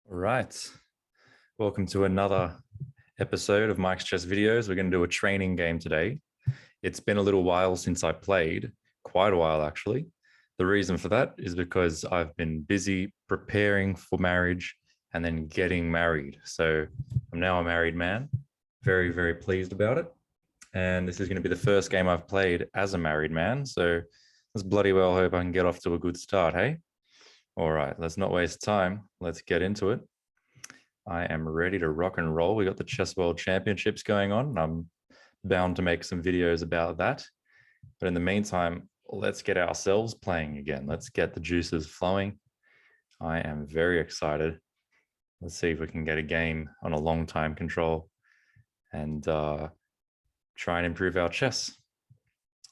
All right. Welcome to another episode of Mike's Chess Videos. We're going to do a training game today. It's been a little while since I played, quite a while actually. The reason for that is because I've been busy preparing for marriage and then getting married. So I'm now a married man. Very, very pleased about it. And this is going to be the first game I've played as a married man. So let's bloody well hope I can get off to a good start, hey? All right, let's not waste time. Let's get into it. I am ready to rock and roll. We got the Chess World Championships going on, and I'm bound to make some videos about that. But in the meantime, let's get ourselves playing again. Let's get the juices flowing. I am very excited. Let's see if we can get a game on a long time control and try and improve our chess.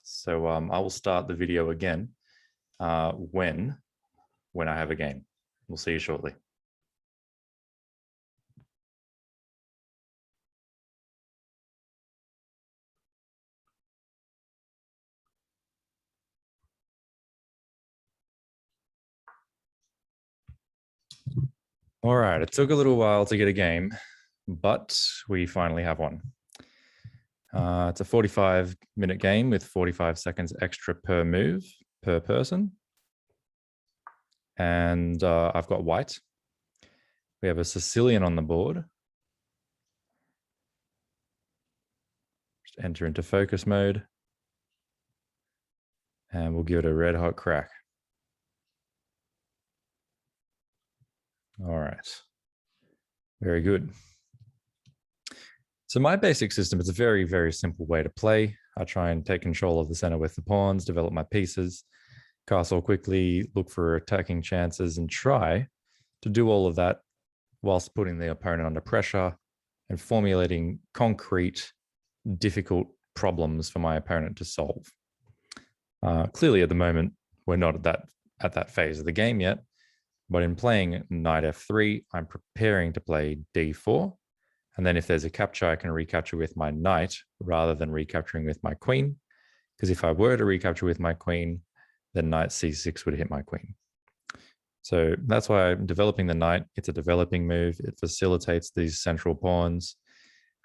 So I will start the video again when I have a game. We'll see you shortly. All right, it took a little while to get a game, but we finally have one. It's a 45-minute game with 45 seconds extra per move per person. And I've got white. We have a Sicilian on the board. Just enter into focus mode. And we'll give it a red hot crack. All right. Very good. So my basic system is a very, very simple way to play. I try and take control of the center with the pawns, develop my pieces, castle quickly, look for attacking chances, and try to do all of that whilst putting the opponent under pressure and formulating concrete, difficult problems for my opponent to solve. Clearly, at the moment, we're not at that phase of the game yet. But in playing knight f3, I'm preparing to play d4. And then if there's a capture, I can recapture with my knight rather than recapturing with my queen. Because if I were to recapture with my queen, then knight c6 would hit my queen. So that's why I'm developing the knight. It's a developing move. It facilitates these central pawns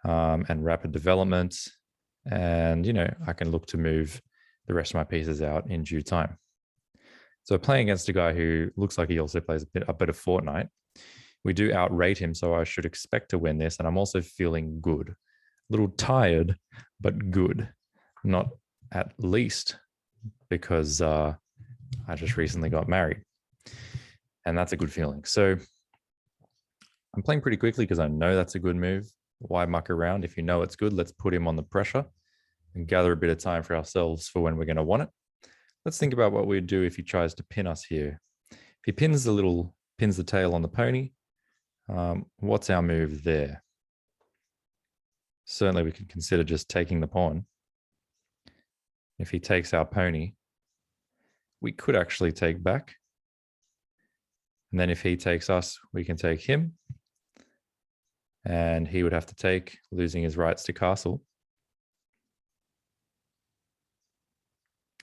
and rapid development. And, I can look to move the rest of my pieces out in due time. So playing against a guy who looks like he also plays a bit of Fortnite, we do outrate him, so I should expect to win this. And I'm also feeling good. A little tired, but good. Not at least because I just recently got married. And that's a good feeling. So I'm playing pretty quickly because I know that's a good move. Why muck around? If you know it's good, let's put him on the pressure and gather a bit of time for ourselves for when we're going to want it. Let's think about what we'd do if he tries to pin us here. If he pins the tail on the pony, what's our move there? Certainly we could consider just taking the pawn. If he takes our pony, we could actually take back. And then if he takes us, we can take him. And he would have to take, losing his rights to castle.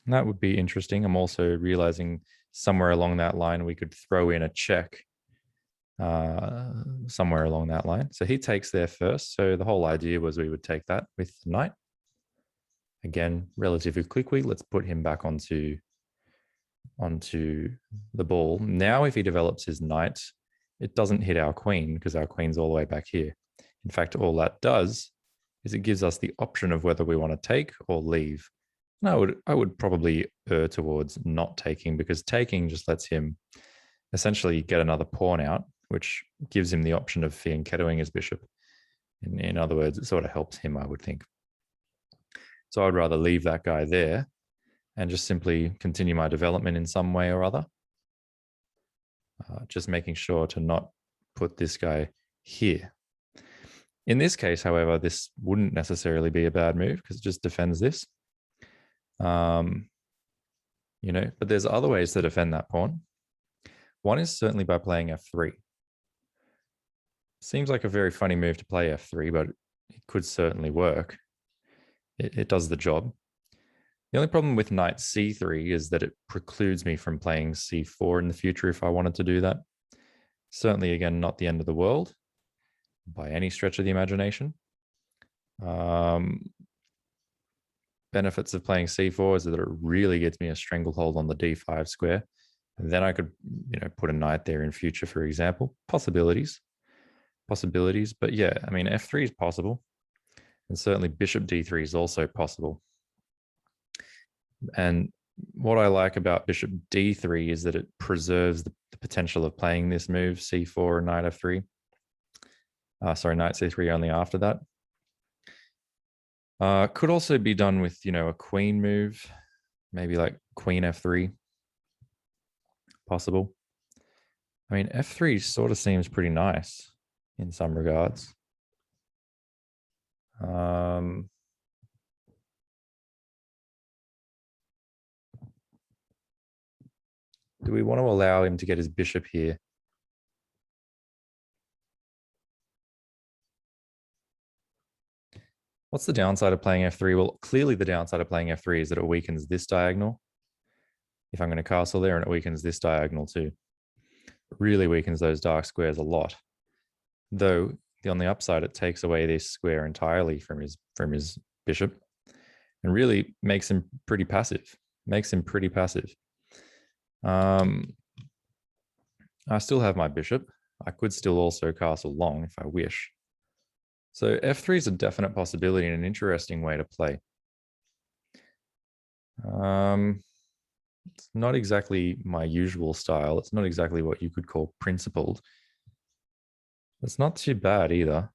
And that would be interesting. I'm also realizing somewhere along that line, we could throw in a check somewhere along that line. So he takes there first. So the whole idea was we would take that with the knight. Again, relatively quickly, let's put him back onto the ball. Now, if he develops his knight, it doesn't hit our queen because our queen's all the way back here. In fact, all that does is it gives us the option of whether we want to take or leave. And I would probably err towards not taking, because taking just lets him essentially get another pawn out, which gives him the option of fianchettoing his bishop. In other words, it sort of helps him, I would think. So I'd rather leave that guy there and just simply continue my development in some way or other. Just making sure to not put this guy here. In this case, however, this wouldn't necessarily be a bad move because it just defends this. But there's other ways to defend that pawn. One is certainly by playing f3. Seems like a very funny move to play f3, but it could certainly work. It does the job. The only problem with knight c3 is that it precludes me from playing c4 in the future if I wanted to do that. Certainly, again, not the end of the world by any stretch of the imagination. Benefits of playing c4 is that it really gets me a stranglehold on the d5 square. And then I could, put a knight there in future, for example. Possibilities. But yeah, I mean, f3 is possible. And certainly bishop d3 is also possible. And what I like about bishop d3 is that it preserves the potential of playing this move, c4, knight f3. Knight c3 only after that. Could also be done with, a queen move, maybe like queen f3. Possible. I mean, f3 sort of seems pretty nice in some regards. Do we want to allow him to get his bishop here? What's the downside of playing f3? Well, clearly the downside of playing f3 is that it weakens this diagonal. If I'm going to castle there, and it weakens this diagonal too. It really weakens those dark squares a lot. Though on the upside, it takes away this square entirely from his bishop and really makes him pretty passive. I still have my bishop. I could still also castle long if I wish. So f3 is a definite possibility and an interesting way to play. It's not exactly my usual style. It's not exactly what you could call principled. It's not too bad either.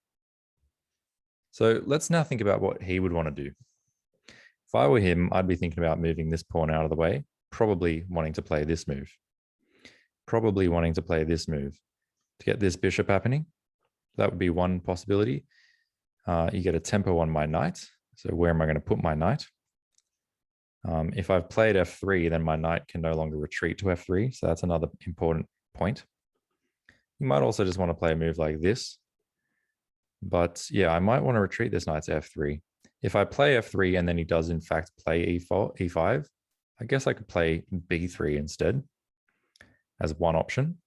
So let's now think about what he would want to do. If I were him, I'd be thinking about moving this pawn out of the way, probably wanting to play this move. To get this bishop happening. That would be one possibility. You get a tempo on my knight. So where am I going to put my knight? If I've played f3, then my knight can no longer retreat to f3. So that's another important point. You might also just want to play a move like this. But yeah, I might want to retreat this knight to f3. If I play f3 and then he does in fact play e5, I guess I could play b3 instead as one option.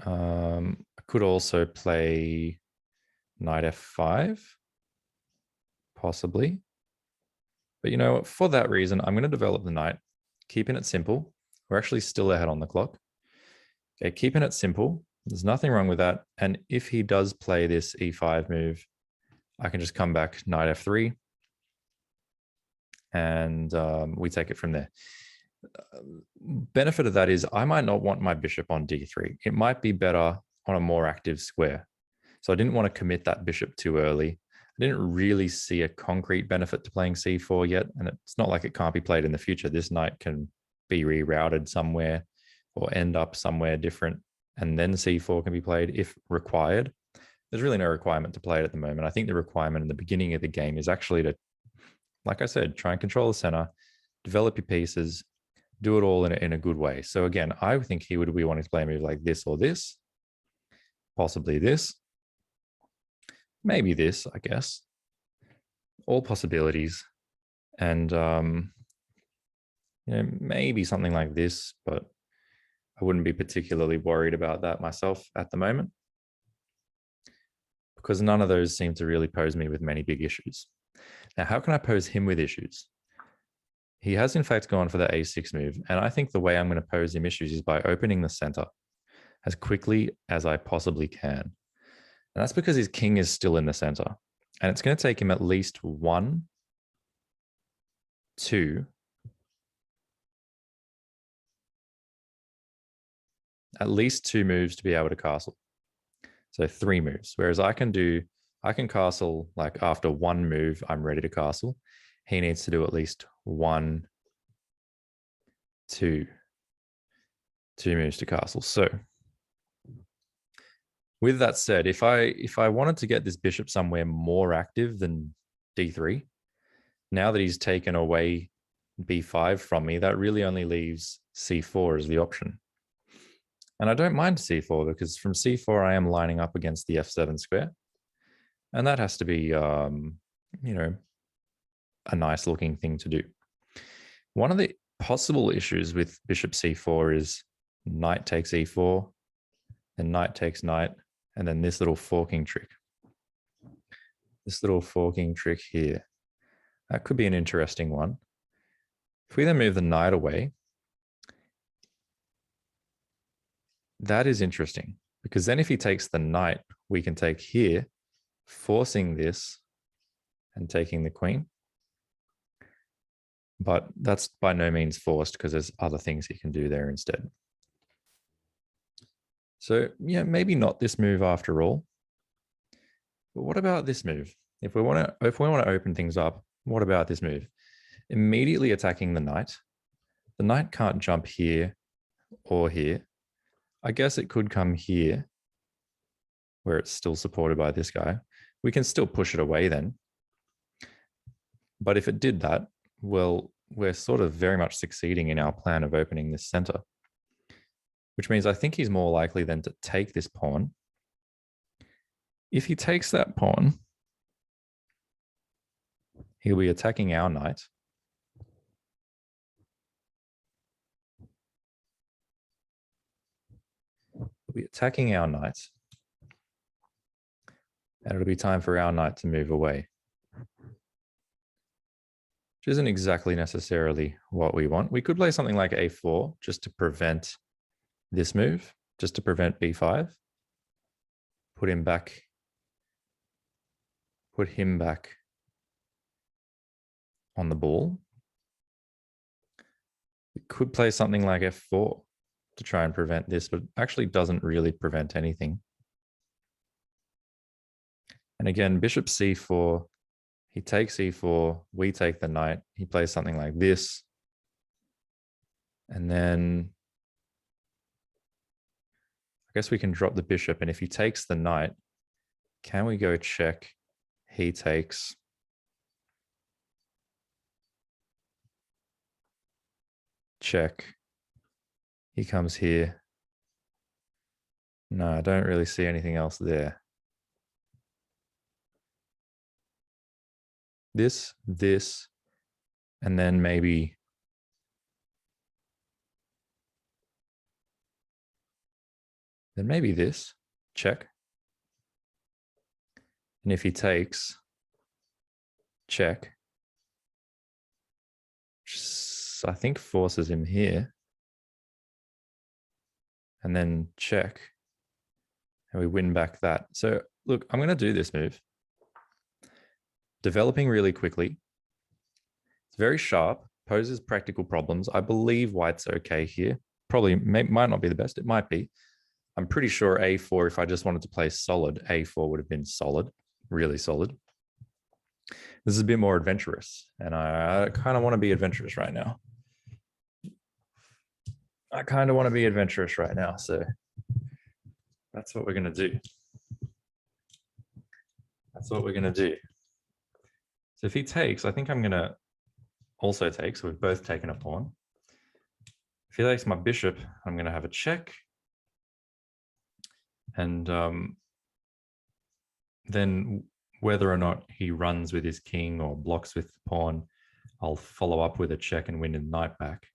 I could also play knight f5, possibly. But for that reason, I'm going to develop the knight, keeping it simple. We're actually still ahead on the clock. Okay, keeping it simple. There's nothing wrong with that. And if he does play this e5 move, I can just come back knight f3 and we take it from there. Benefit of that is I might not want my bishop on d3. It might be better on a more active square. So I didn't want to commit that bishop too early. I didn't really see a concrete benefit to playing c4 yet. And it's not like it can't be played in the future. This knight can be rerouted somewhere or end up somewhere different. And then c4 can be played if required. There's really no requirement to play it at the moment. I think the requirement in the beginning of the game is actually to, like I said, try and control the center, develop your pieces, do it all in a good way. So again, I think he would be wanting to play a move like this or this, possibly this, maybe this, I guess. All possibilities. And, maybe something like this, but I wouldn't be particularly worried about that myself at the moment, because none of those seem to really pose me with many big issues. Now, how can I pose him with issues? He has, in fact, gone for the a6 move, and I think the way I'm going to pose him issues is by opening the center as quickly as I possibly can. And that's because his king is still in the center, and it's going to take him at least 1, 2, at least 2 moves to be able to castle. So 3 moves. Whereas I can castle like after 1 move, I'm ready to castle. He needs to do at least 1, 2 moves to castle. So with that said, if I wanted to get this bishop somewhere more active than d3, now that he's taken away b5 from me, that really only leaves c4 as the option. And I don't mind c4 because from c4, I am lining up against the f7 square. And that has to be, a nice looking thing to do. One of the possible issues with bishop c4 is knight takes e4, then knight takes knight, and then this little forking trick. This little forking trick here. That could be an interesting one. If we then move the knight away, that is interesting, because then if he takes the knight, we can take here, forcing this and taking the queen. But that's by no means forced, because there's other things he can do there instead. So yeah, maybe not this move after all. But what about this move? If we want to open things up, what about this move? Immediately attacking the knight. The knight can't jump here or here. I guess it could come here, where it's still supported by this guy. We can still push it away then. But if it did that, well, we're sort of very much succeeding in our plan of opening this center, which means I think he's more likely then to take this pawn. If he takes that pawn, he'll be attacking our knight. He'll be attacking our knight. And it'll be time for our knight to move away, which isn't exactly necessarily what we want. We could play something like a4 just to prevent this move, just to prevent b5. Put him back on the ball. We could play something like f4 to try and prevent this, but actually doesn't really prevent anything. And again, bishop c4, he takes e4, we take the knight, he plays something like this. And then I guess we can drop the bishop, and if he takes the knight, can we go check? He takes. Check. He comes here. No, I don't really see anything else there. This, and then maybe this, check. And if he takes, check. I think forces him here. And then check. And we win back that. So look, I'm going to do this move. Developing really quickly. It's very sharp, poses practical problems. I believe white's okay here. Probably might not be the best. It might be. I'm pretty sure a4, if I just wanted to play solid, a4 would have been solid, really solid. This is a bit more adventurous, and I kind of want to be adventurous right now. So that's what we're going to do. So if he takes, I think I'm going to also take. So we've both taken a pawn. If he takes my bishop, I'm going to have a check. And then whether or not he runs with his king or blocks with the pawn, I'll follow up with a check and win the knight back.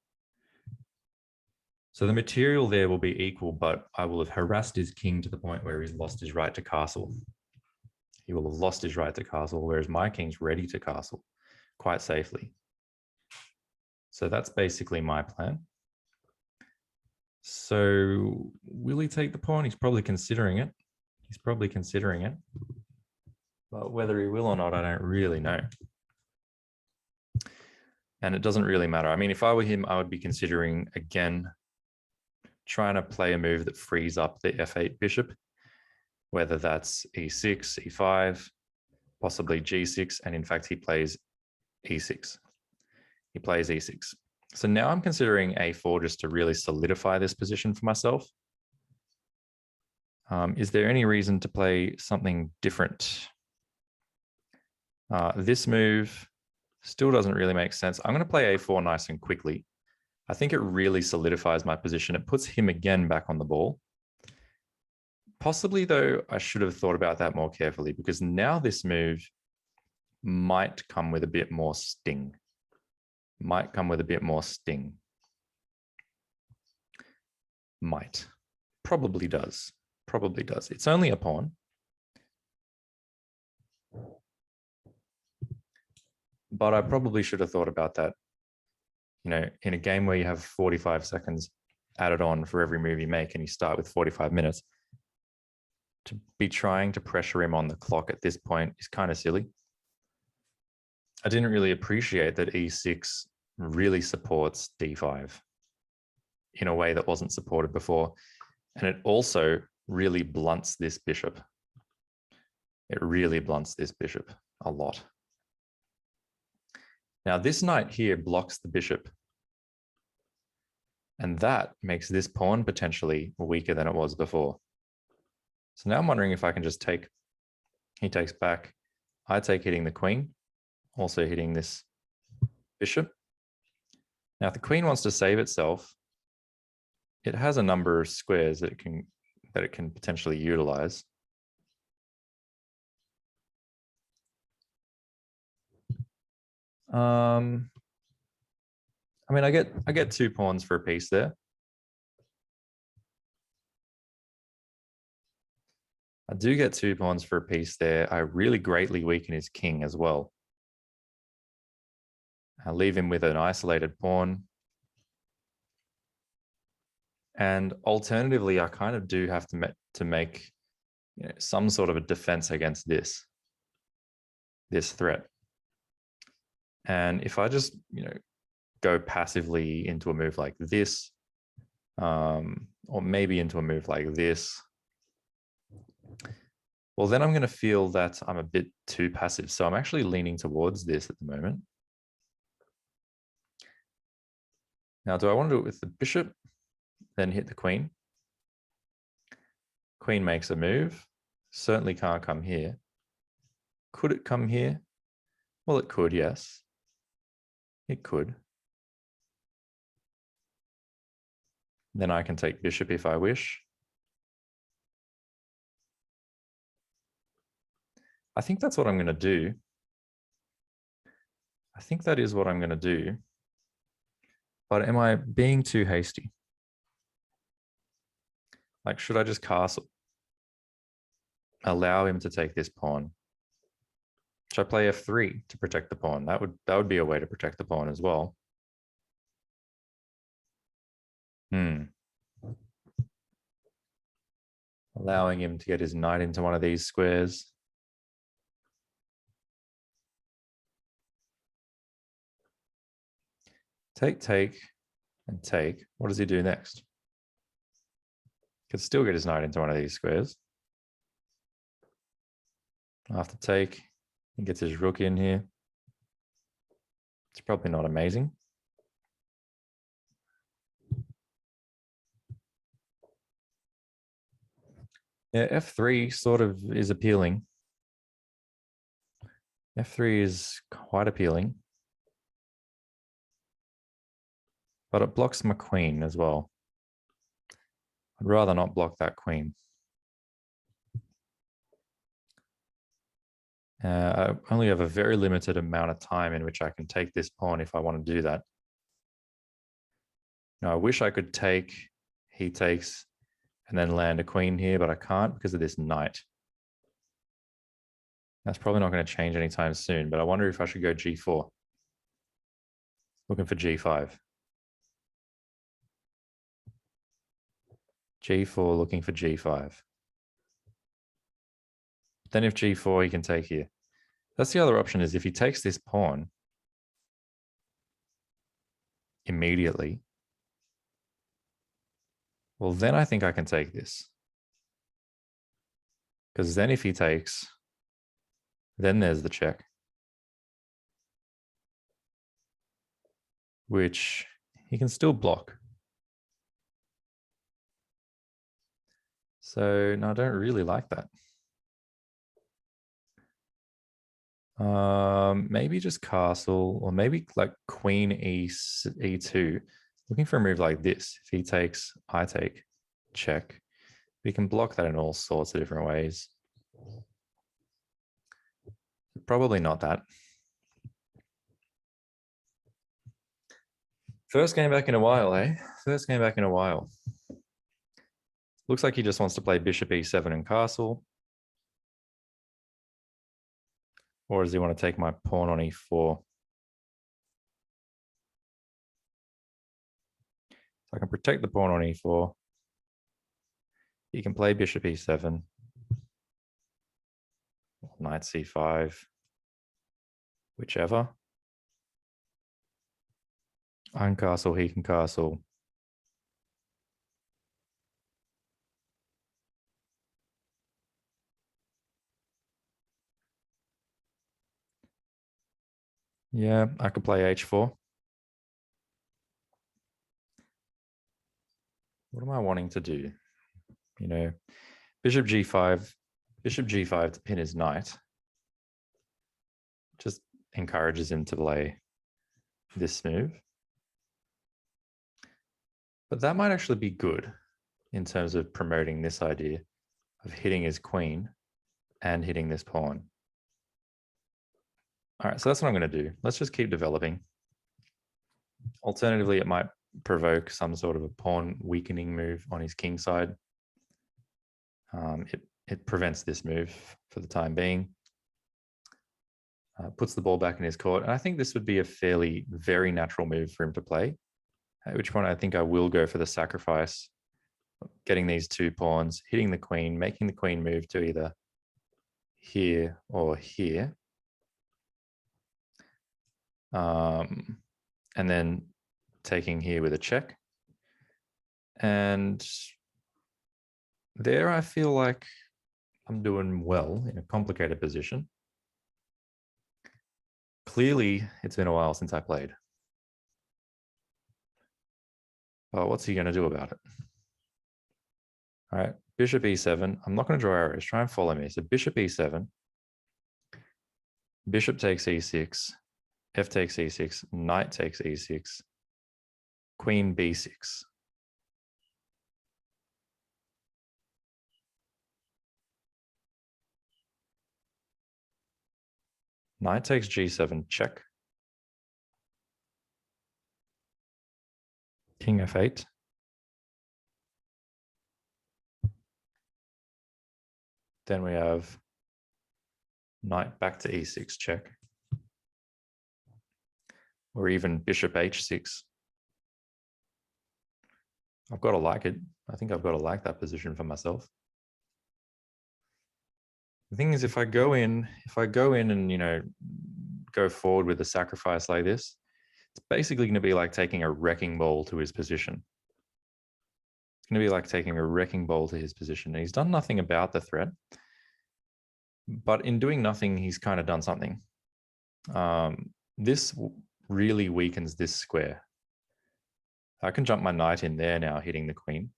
So the material there will be equal, but I will have harassed his king to the point where he's lost his right to castle. He will have lost his right to castle, whereas my king's ready to castle quite safely. So that's basically my plan. So will he take the pawn? He's probably considering it. But whether he will or not, I don't really know. And it doesn't really matter. I mean, if I were him, I would be considering, again, trying to play a move that frees up the f8 bishop, whether that's e6, e5, possibly g6, and in fact, he plays e6. So now I'm considering a4 just to really solidify this position for myself. Is there any reason to play something different? This move still doesn't really make sense. I'm going to play a4 nice and quickly. I think it really solidifies my position. It puts him again back on the ball. Possibly, though, I should have thought about that more carefully, because now this move might come with a bit more sting. Might. Probably does. Probably does. It's only a pawn. But I probably should have thought about that, you know, in a game where you have 45 seconds added on for every move you make and you start with 45 minutes, to be trying to pressure him on the clock at this point is kind of silly. I didn't really appreciate that e6 really supports d5 in a way that wasn't supported before. And it also really blunts this bishop. It really blunts this bishop a lot. Now, this knight here blocks the bishop. And that makes this pawn potentially weaker than it was before. So now I'm wondering if I can just take, he takes back, I take hitting the queen, also hitting this bishop. Now, if the queen wants to save itself, it has a number of squares that it can potentially utilize. I mean, I get 2 pawns for a piece there. I do get 2 pawns for a piece there. I really greatly weaken his king as well. I leave him with an isolated pawn. And alternatively, I kind of do have to make, you know, some sort of a defense against this threat. And if I just, you know, go passively into a move like this, or maybe into a move like this, well, then I'm going to feel that I'm a bit too passive. So I'm actually leaning towards this at the moment. Now, do I want to do it with the bishop, then hit the queen? Queen makes a move. Certainly can't come here. Could it come here? Well, it could, yes. It could. Then I can take bishop if I wish. I think that's what I'm going to do. I think that is what I'm going to do. But am I being too hasty? Like, should I just castle? Allow him to take this pawn. Should I play f3 to protect the pawn? That would be a way to protect the pawn as well. Allowing him to get his knight into one of these squares. Take, take, and take. What does he do next? Could still get his knight into one of these squares. After take, he gets his rook in here. It's probably not amazing. Yeah, f3 sort of is appealing. f3 is quite appealing. But it blocks my queen as well. I'd rather not block that queen. I only have a very limited amount of time in which I can take this pawn if I want to do that. Now, I wish I could take, he takes, and then land a queen here, but I can't because of this knight. That's probably not going to change anytime soon, but I wonder if I should go g4. Looking for g5. g4, looking for g5. Then if g4, he can take here. That's the other option, is if he takes this pawn immediately, well, then I think I can take this. Because then if he takes, then there's the check, which he can still block. So no, I don't really like that. Maybe just castle, or maybe like queen e2, looking for a move like this. If he takes, I take, check. We can block that in all sorts of different ways. Probably not that. First game back in a while, eh? First game back in a while. Looks like he just wants to play bishop e7 and castle. Or does he want to take my pawn on e4? So I can protect the pawn on e4. He can play bishop e7. Knight c5. Whichever. I can castle, he can castle. Yeah, I could play h4. What am I wanting to do? You know, bishop g5 to pin his knight. Just encourages him to play this move. But that might actually be good in terms of promoting this idea of hitting his queen and hitting this pawn. All right, so that's what I'm going to do. Let's just keep developing. Alternatively, it might provoke some sort of a pawn weakening move on his king side. It prevents this move for the time being. Puts the ball back in his court. And I think this would be a very natural move for him to play, at which point I think I will go for the sacrifice, getting these two pawns, hitting the queen, making the queen move to either here or here. And then taking here with a check. And there I feel like I'm doing well in a complicated position. Clearly, it's been a while since I played. Well, what's he going to do about it? All right, bishop e7. I'm not going to draw arrows. Try and follow me. So bishop e7. Bishop takes e6. F takes e6. Knight takes e6. Queen b6. Knight takes g7, check. King f8. Then we have knight back to e6, check. Or even bishop h6. I've got to like it. I think I've got to like that position for myself. The thing is, if I go in and, you know, go forward with a sacrifice like this, it's basically going to be like taking a wrecking ball to his position. It's going to be like taking a wrecking ball to his position. And he's done nothing about the threat. But in doing nothing, he's kind of done something. This really weakens this square. I can jump my knight in there now, hitting the queen.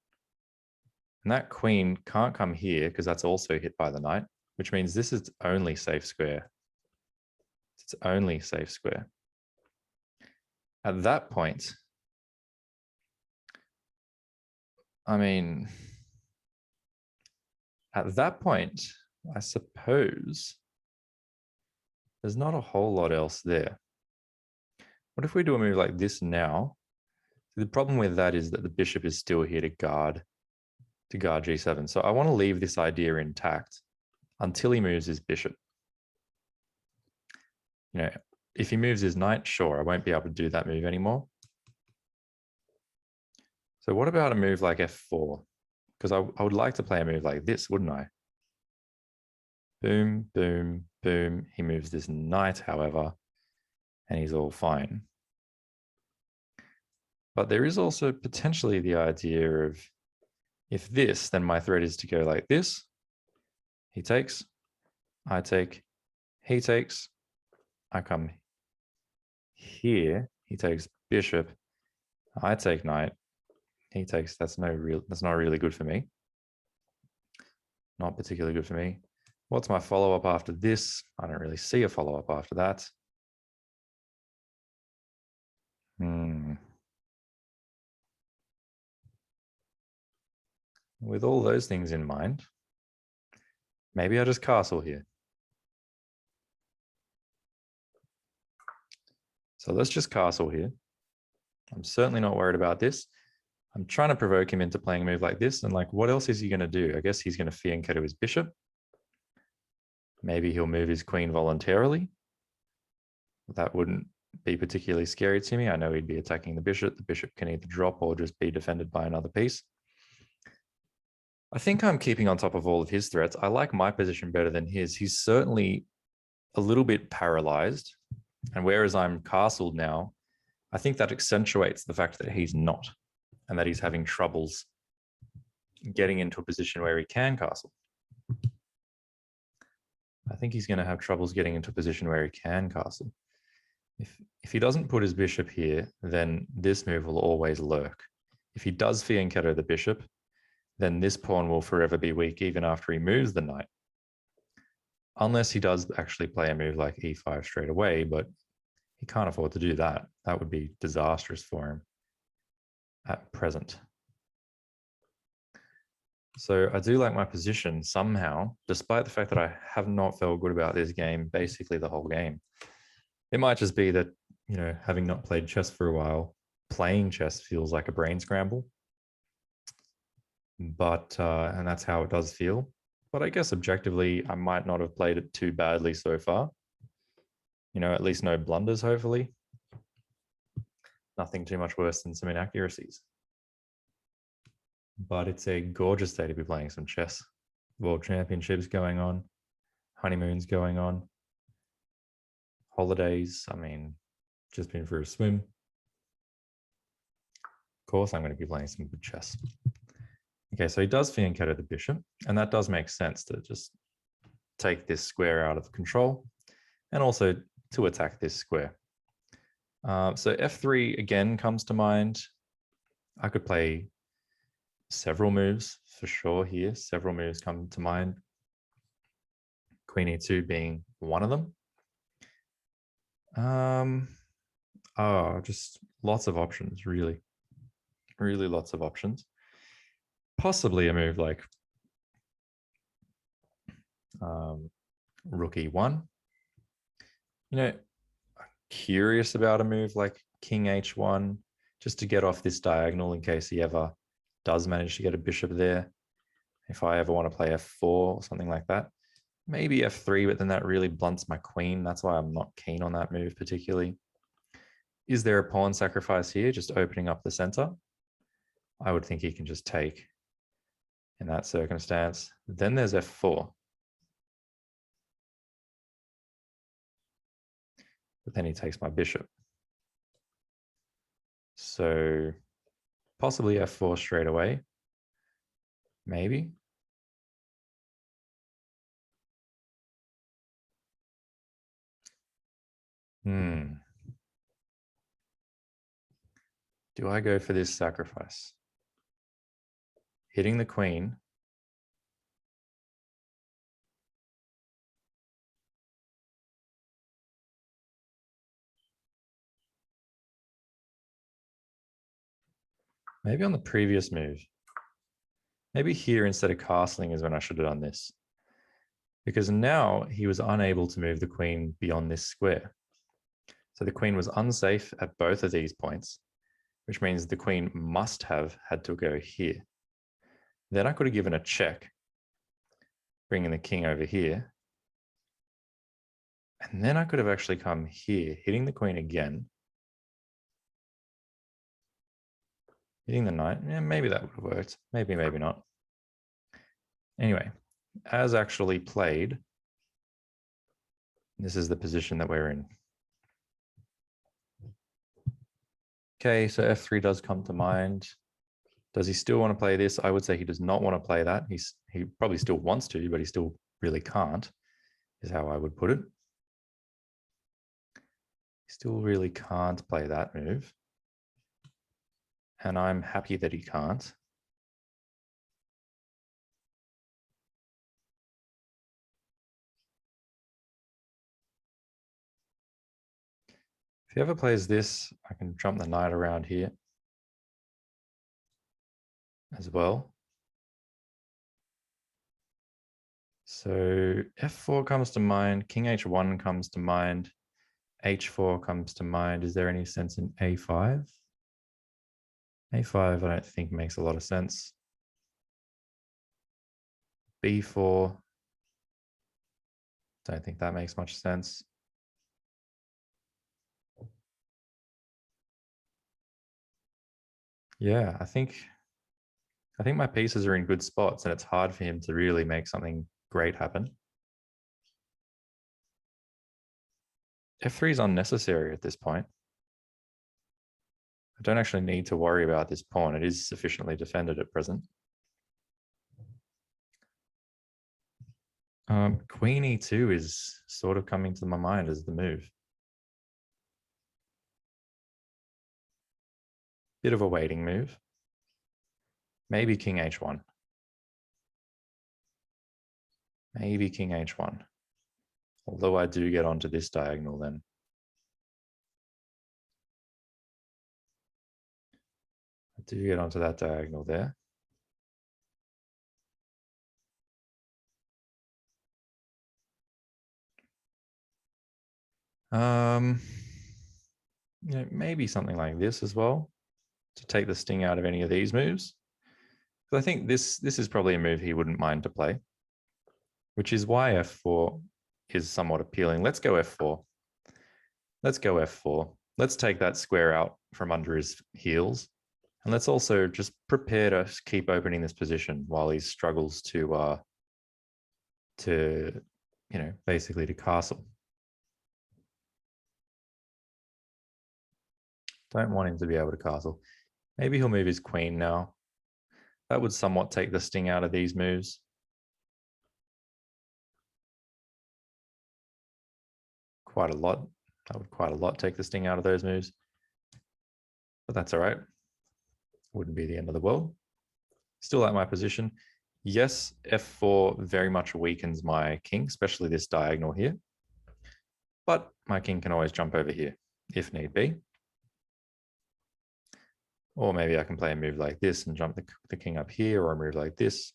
And that queen can't come here because that's also hit by the knight, which means this is only safe square. It's only safe square. At that point, I suppose there's not a whole lot else there. What if we do a move like this now? The problem with that is that the bishop is still here to guard g7. So I want to leave this idea intact until he moves his bishop. You know, if he moves his knight, sure, I won't be able to do that move anymore. So what about a move like f4? Because I would like to play a move like this, wouldn't I? Boom, boom, boom. He moves this knight, however, and he's all fine. But there is also potentially the idea of, if this, then my threat is to go like this. He takes, I take, he takes, I come here, he takes bishop, I take knight, he takes. That's not really good for me. Not particularly good for me. What's my follow-up after this? I don't really see a follow-up after that. With all those things in mind, maybe I just castle here. So let's just castle here. I'm certainly not worried about this. I'm trying to provoke him into playing a move like this. And like, what else is he going to do? I guess he's going to fianchetto his bishop. Maybe he'll move his queen voluntarily. That wouldn't be particularly scary to me. I know he'd be attacking the bishop. The bishop can either drop or just be defended by another piece. I think I'm keeping on top of all of his threats. I like my position better than his. He's certainly a little bit paralyzed. And whereas I'm castled now, I think that accentuates the fact that he's not, and that he's having troubles getting into a position where he can castle. I think he's going to have troubles getting into a position where he can castle. If he doesn't put his bishop here, then this move will always lurk. If he does fianchetto the bishop, then this pawn will forever be weak even after he moves the knight. Unless he does actually play a move like e5 straight away, but he can't afford to do that. That would be disastrous for him at present. So I do like my position somehow, despite the fact that I have not felt good about this game basically the whole game. It might just be that, you know, having not played chess for a while, playing chess feels like a brain scramble. But, and that's how it does feel. But I guess objectively, I might not have played it too badly so far. You know, at least no blunders, hopefully. Nothing too much worse than some inaccuracies. But it's a gorgeous day to be playing some chess. World Championships going on, honeymoons going on, holidays. I mean, just been for a swim. Of course, I'm going to be playing some good chess. Okay, so he does fianchetto the bishop, and that does make sense to just take this square out of control and also to attack this square. So f3 again comes to mind. I could play several moves for sure here. Several moves come to mind. Queen e2 being one of them. Just lots of options, really. Really lots of options. Possibly a move like rook e1. You know, curious about a move like king h1, just to get off this diagonal in case he ever does manage to get a bishop there. If I ever want to play f4 or something like that. Maybe f3, but then that really blunts my queen. That's why I'm not keen on that move particularly. Is there a pawn sacrifice here, just opening up the center? I would think he can just take in that circumstance. Then there's f4. But then he takes my bishop. So possibly f4 straight away. Maybe. Do I go for this sacrifice? Hitting the queen. Maybe on the previous move. Maybe here instead of castling is when I should have done this. Because now he was unable to move the queen beyond this square. So the queen was unsafe at both of these points, which means the queen must have had to go here. Then I could have given a check, bringing the king over here. And then I could have actually come here, hitting the queen again. Hitting the knight, yeah, maybe that would have worked. Maybe, maybe not. Anyway, as actually played, this is the position that we're in. Okay, so f3 does come to mind. Does he still want to play this? I would say he does not want to play that. He probably still wants to, but he still really can't, is how I would put it. He still really can't play that move. And I'm happy that he can't. If he ever plays this, I can jump the knight around here as well. So f4 comes to mind, king h1 comes to mind, h4 comes to mind. Is there any sense in a5? A5, I don't think makes a lot of sense. B4, don't think that makes much sense. Yeah, I think my pieces are in good spots and it's hard for him to really make something great happen. F3 is unnecessary at this point. I don't actually need to worry about this pawn. It is sufficiently defended at present. Queen E2 is sort of coming to my mind as the move. Bit of a waiting move. Maybe King H1. Maybe King H1. Although I do get onto this diagonal then. I do get onto that diagonal there. Maybe something like this as well to take the sting out of any of these moves. But I think this is probably a move he wouldn't mind to play, which is why F4 is somewhat appealing. Let's go F4. Let's go F4. Let's take that square out from under his heels. And let's also just prepare to keep opening this position while he struggles to basically to castle. Don't want him to be able to castle. Maybe he'll move his queen now. That would somewhat take the sting out of these moves. Quite a lot. That would quite a lot take the sting out of those moves. But that's all right. Wouldn't be the end of the world. Still at my position. Yes, F4 very much weakens my king, especially this diagonal here. But my king can always jump over here if need be. Or maybe I can play a move like this and jump the king up here, or a move like this.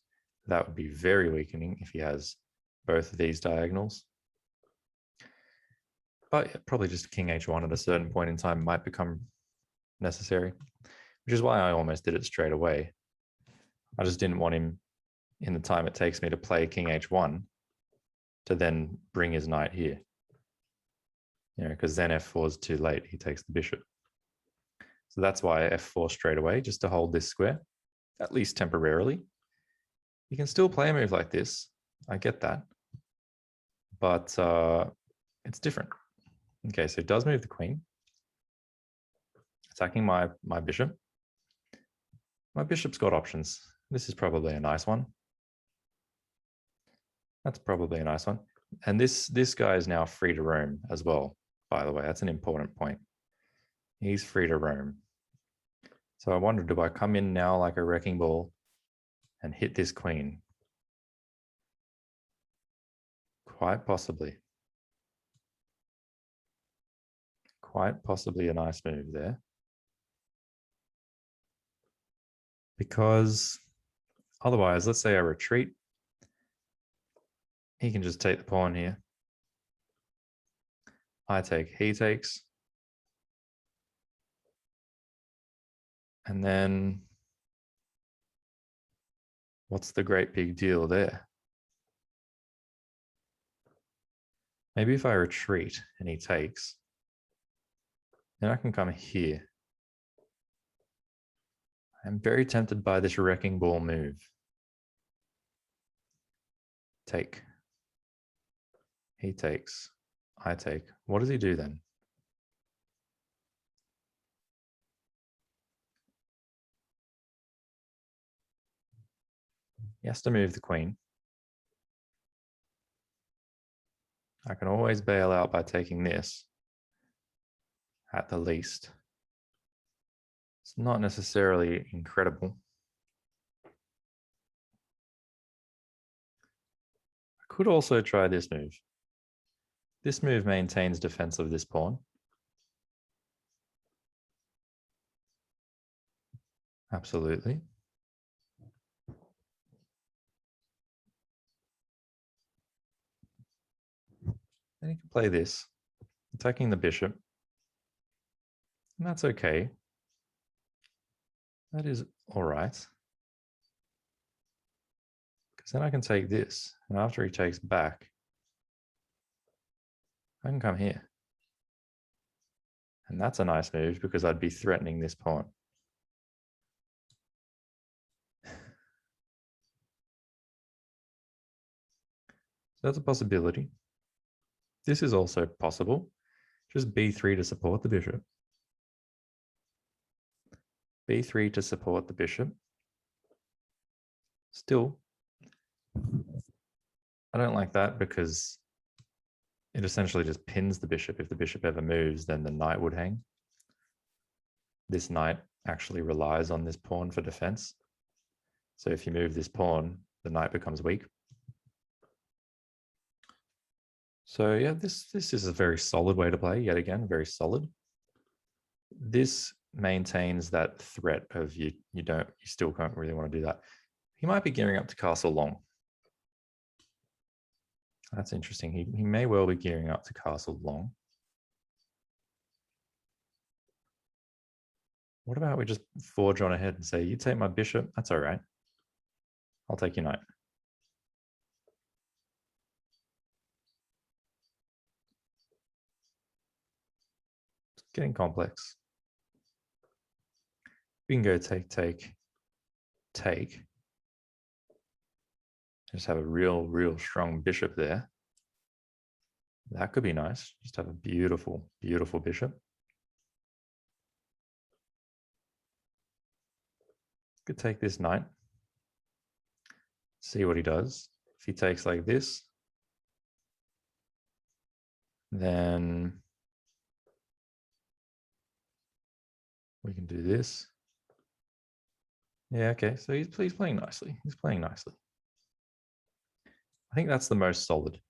That would be very weakening if he has both of these diagonals. But yeah, probably just king h1 at a certain point in time might become necessary, which is why I almost did it straight away. I just didn't want him, in the time it takes me to play king h1, to then bring his knight here. Because then f4 is too late. He takes the bishop. So that's why f4 straight away, just to hold this square, at least temporarily. You can still play a move like this. I get that. But it's different. Okay, so it does move the queen. Attacking my bishop. My bishop's got options. This is probably a nice one. That's probably a nice one. And this guy is now free to roam as well, by the way. That's an important point. He's free to roam. So I wonder, do I come in now like a wrecking ball and hit this queen? Quite possibly. Quite possibly a nice move there. Because otherwise, let's say I retreat. He can just take the pawn here. I take, he takes. And then what's the great big deal there? Maybe if I retreat and he takes, then I can come here. I'm very tempted by this wrecking ball move. Take. He takes. I take. What does he do then? He has to move the queen. I can always bail out by taking this at the least. It's not necessarily incredible. I could also try this move. This move maintains defense of this pawn. Absolutely. Then you can play this, attacking the bishop. And that's okay. That is all right. Because then I can take this, and after he takes back, I can come here. And that's a nice move because I'd be threatening this pawn. So that's a possibility. This is also possible. Just b3 to support the bishop. b3 to support the bishop. Still, I don't like that because it essentially just pins the bishop. If the bishop ever moves, then the knight would hang. This knight actually relies on this pawn for defense. So if you move this pawn, the knight becomes weak. So yeah, this is a very solid way to play, yet again, very solid. This maintains that threat of you still can't really want to do that. He might be gearing up to castle long. That's interesting. He may well be gearing up to castle long. What about we just forge on ahead and say, you take my bishop, that's all right. I'll take your knight. It's getting complex. We can go take. Just have a real strong bishop there. That could be nice. Just have a beautiful bishop. Could take this knight. See what he does. If he takes like this, then we can do this. Yeah, okay. So he's playing nicely. He's playing nicely. I think that's the most solid.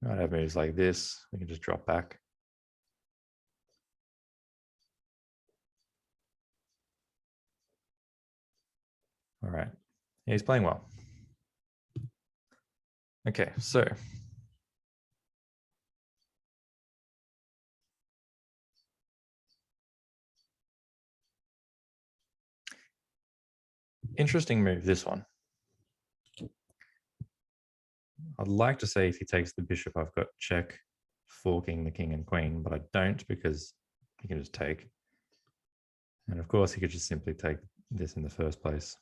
Might have moves like this. We can just drop back. All right. Yeah, he's playing well. Okay, so interesting move, this one. I'd like to say if he takes the bishop, I've got check, forking the king and queen, but I don't because he can just take. And of course, he could just simply take this in the first place.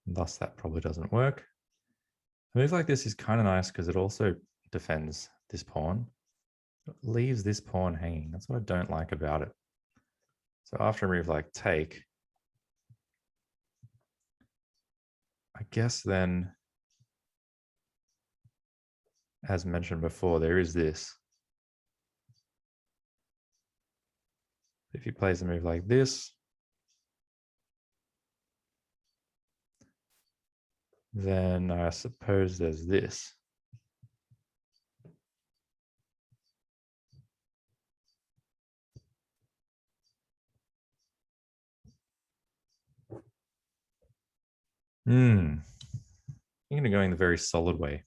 Thus, that probably doesn't work. A move like this is kind of nice because it also defends this pawn. It leaves this pawn hanging. That's what I don't like about it. So after a move like take, I guess then, as mentioned before, there is this. If he plays a move like this, then I suppose there's this. I'm going to go in the very solid way.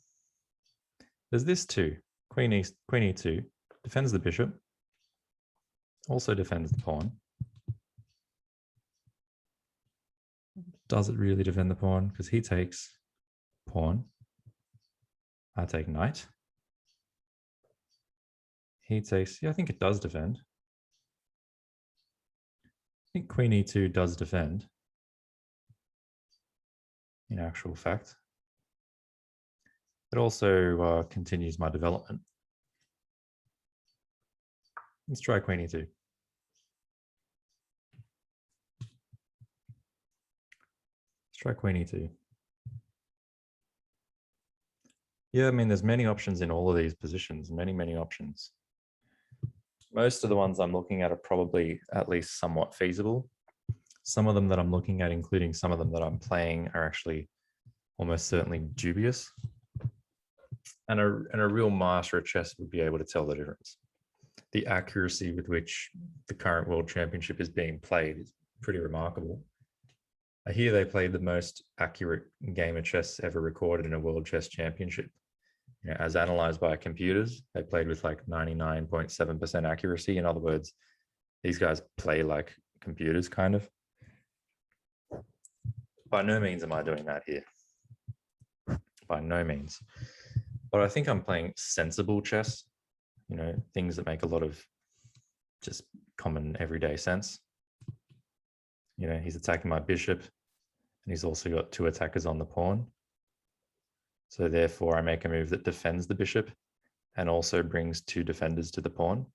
There's this too. Queen e2 defends the bishop, also defends the pawn. Does it really defend the pawn? Because he takes pawn. I take knight. He takes, yeah, I think it does defend. I think queen e2 does defend, in actual fact. It also continues my development. Let's try queen e2. Let's try queen e2. Yeah, I mean, there's many options in all of these positions, many options. Most of the ones I'm looking at are probably at least somewhat feasible. Some of them that I'm looking at, including some of them that I'm playing, are actually almost certainly dubious. And a real master of chess would be able to tell the difference. The accuracy with which the current world championship is being played is pretty remarkable. I hear they played the most accurate game of chess ever recorded in a world chess championship. You know, as analyzed by computers, they played with like 99.7% accuracy. In other words, These guys play like computers, kind of. By no means am I doing that here. By no means. But I think I'm playing sensible chess, things that make a lot of just common everyday sense. He's attacking my bishop, and he's also got two attackers on the pawn. So therefore, I make a move that defends the bishop and also brings two defenders to the pawn.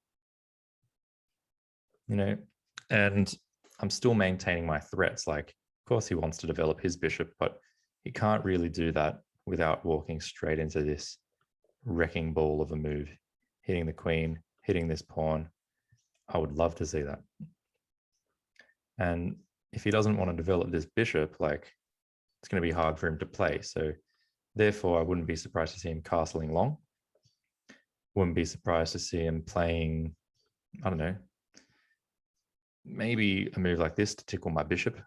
And I'm still maintaining my threats. Like, of course, he wants to develop his bishop, but he can't really do that without walking straight into this wrecking ball of a move, hitting the queen, hitting this pawn. I would love to see that. And if he doesn't want to develop this bishop, like, it's going to be hard for him to play. So therefore, I wouldn't be surprised to see him castling long. Wouldn't be surprised to see him playing, I don't know, maybe a move like this to tickle my bishop. There's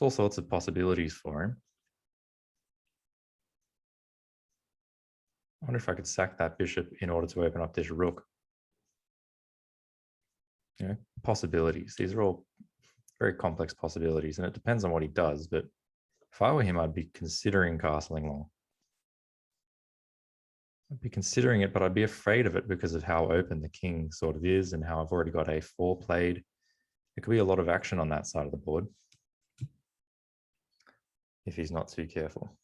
all sorts of possibilities for him. I wonder if I could sack that bishop in order to open up this rook. Possibilities. These are all very complex possibilities, and it depends on what he does. But if I were him, I'd be considering castling long. I'd be considering it, but I'd be afraid of it because of how open the king sort of is and how I've already got a4 played. There could be a lot of action on that side of the board if he's not too careful.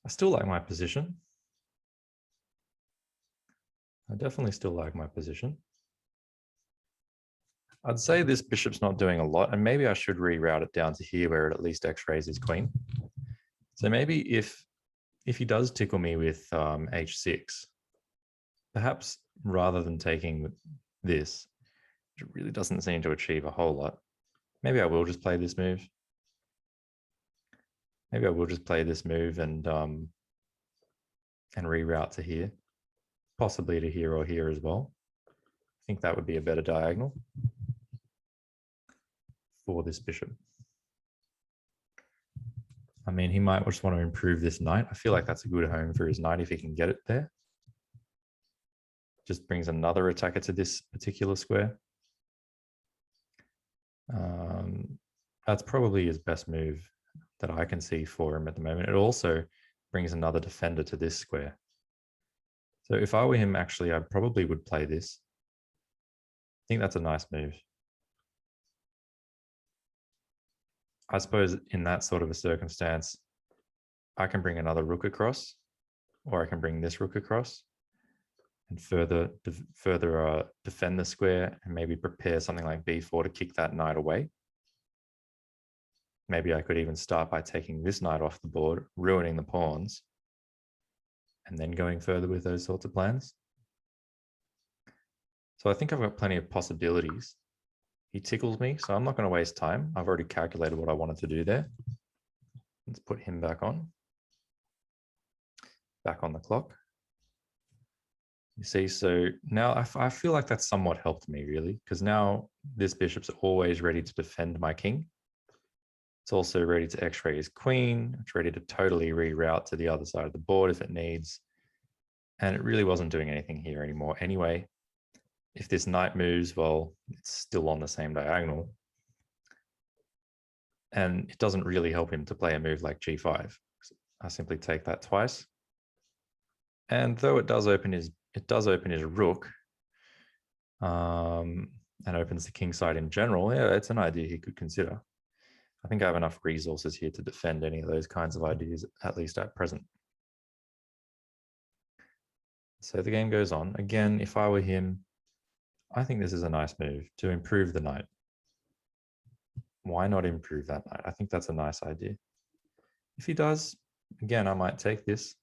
I still like my position. I definitely still like my position. I'd say this bishop's not doing a lot, and maybe I should reroute it down to here where it at least x-rays his queen. So maybe if he does tickle me with h6, perhaps rather than taking this, it really doesn't seem to achieve a whole lot. Maybe I will just play this move. Maybe I will just play this move and reroute to here, possibly to here or here as well. I think that would be a better diagonal for this bishop. I mean, he might just want to improve this knight. I feel like that's a good home for his knight if he can get it there. Just brings another attacker to this particular square. That's probably his best move that I can see for him at the moment. It also brings another defender to this square. So if I were him, actually, I probably would play this. I think that's a nice move. I suppose in that sort of a circumstance, I can bring another rook across, or I can bring this rook across and further defend the square and maybe prepare something like b4 to kick that knight away. Maybe I could even start by taking this knight off the board, ruining the pawns, and then going further with those sorts of plans. So I think I've got plenty of possibilities. He tickles me, so I'm not going to waste time. I've already calculated what I wanted to do there. Let's put him back on the clock. You see, so now I feel like that's somewhat helped me, really, because now this bishop's always ready to defend my king. It's also ready to x-ray his queen. It's ready to totally reroute to the other side of the board if it needs. And it really wasn't doing anything here anymore. Anyway, if this knight moves, well, it's still on the same diagonal. And it doesn't really help him to play a move like g5. I simply take that twice. And though it does open his rook, and opens the king side in general, yeah, it's an idea he could consider. I think I have enough resources here to defend any of those kinds of ideas, at least at present. So the game goes on. Again, if I were him, I think this is a nice move to improve the knight. Why not improve that knight? I think that's a nice idea. If he does, again, I might take this.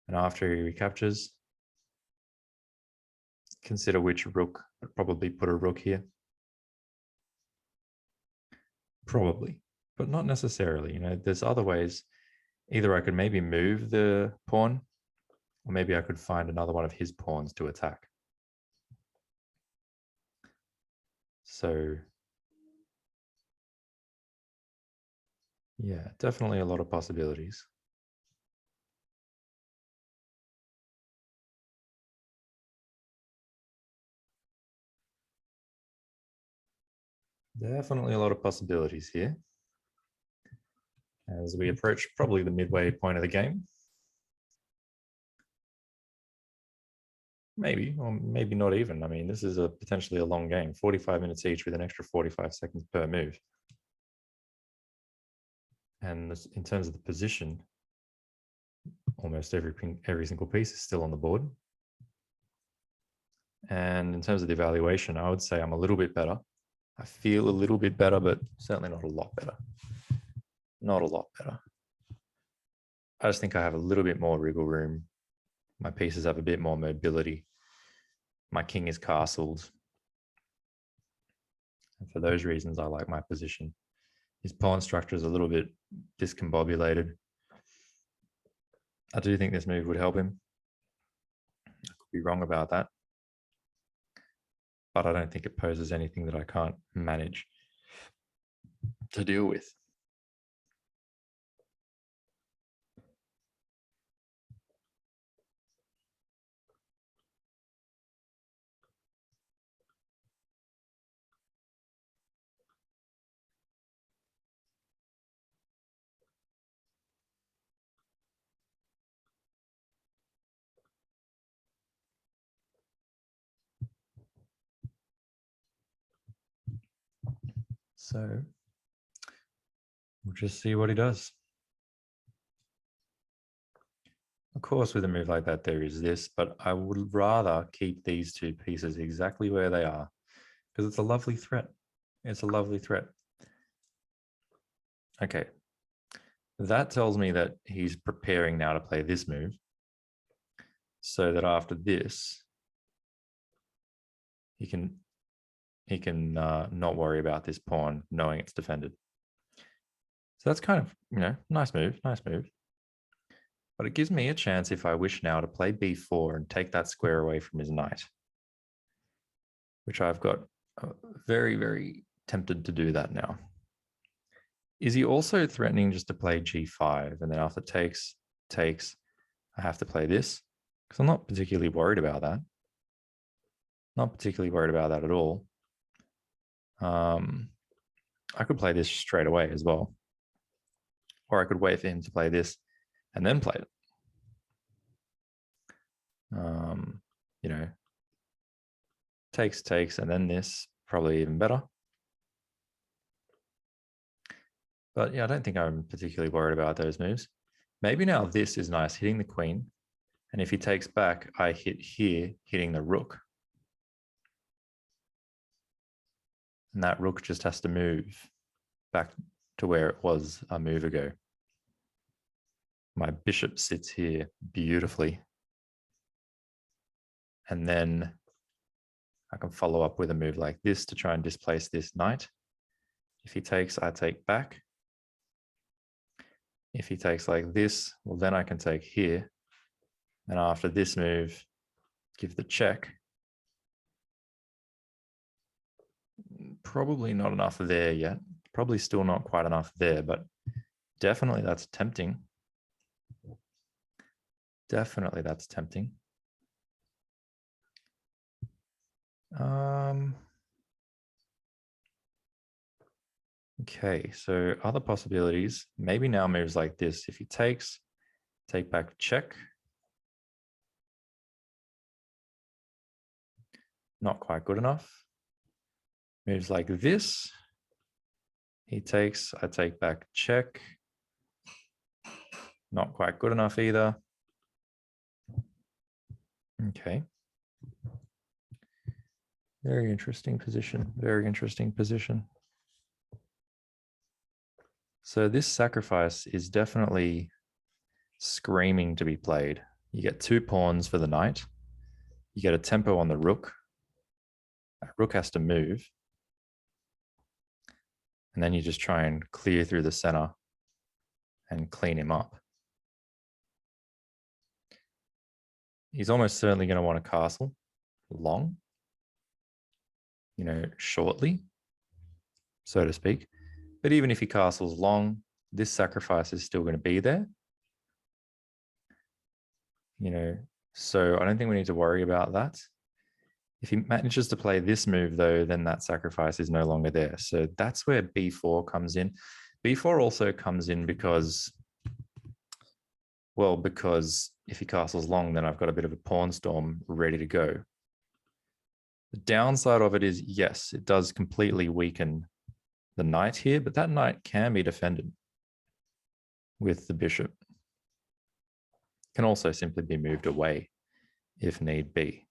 And after he recaptures, consider which rook. I'd probably put a rook here. Probably, but not necessarily. There's other ways. Either I could maybe move the pawn, or maybe I could find another one of his pawns to attack. So, yeah, definitely a lot of possibilities. Definitely a lot of possibilities here as we approach probably the midway point of the game. Maybe, or maybe not even. I mean, this is potentially a long game, 45 minutes each with an extra 45 seconds per move. And this, in terms of the position, almost every single piece is still on the board. And in terms of the evaluation, I would say I'm a little bit better. I feel a little bit better, but certainly not a lot better. Not a lot better. I just think I have a little bit more wriggle room. My pieces have a bit more mobility. My king is castled. And for those reasons, I like my position. His pawn structure is a little bit discombobulated. I do think this move would help him. I could be wrong about that. But I don't think it poses anything that I can't manage to deal with. So we'll just see what he does. Of course, with a move like that, there is this, but I would rather keep these two pieces exactly where they are because it's a lovely threat. It's a lovely threat. Okay. That tells me that he's preparing now to play this move so that after this, he can not worry about this pawn knowing it's defended. So that's kind of, nice move. But it gives me a chance if I wish now to play b4 and take that square away from his knight, which I've got very, very tempted to do that now. Is he also threatening just to play g5 and then after takes, I have to play this? Because I'm not particularly worried about that. Not particularly worried about that at all. I could play this straight away as well. Or I could wait for him to play this and then play it. Takes, and then this, probably even better. But yeah, I don't think I'm particularly worried about those moves. Maybe now this is nice, hitting the queen. And if he takes back, I hit here, hitting the rook. And that rook just has to move back to where it was a move ago. My bishop sits here beautifully. And then I can follow up with a move like this to try and displace this knight. If he takes, I take back. If he takes like this, well, then I can take here. And after this move, give the check. Probably not enough there yet. Probably still not quite enough there, but definitely that's tempting. Definitely that's tempting. Okay, so other possibilities, maybe now moves like this. If he takes, take back check. Not quite good enough. Moves like this. He takes, I take back check. Not quite good enough either. Okay. Very interesting position. Very interesting position. So this sacrifice is definitely screaming to be played. You get 2 pawns for the knight. You get a tempo on the rook. That rook has to move. And then you just try and clear through the center and clean him up. He's almost certainly going to want a castle long, shortly, so to speak. But even if he castles long, this sacrifice is still going to be there. So I don't think we need to worry about that. If he manages to play this move, though, then that sacrifice is no longer there. So that's where b4 comes in. b4 also comes in because, well, because if he castles long, then I've got a bit of a pawn storm ready to go. The downside of it is, yes, it does completely weaken the knight here, but that knight can be defended with the bishop. Can also simply be moved away if need be.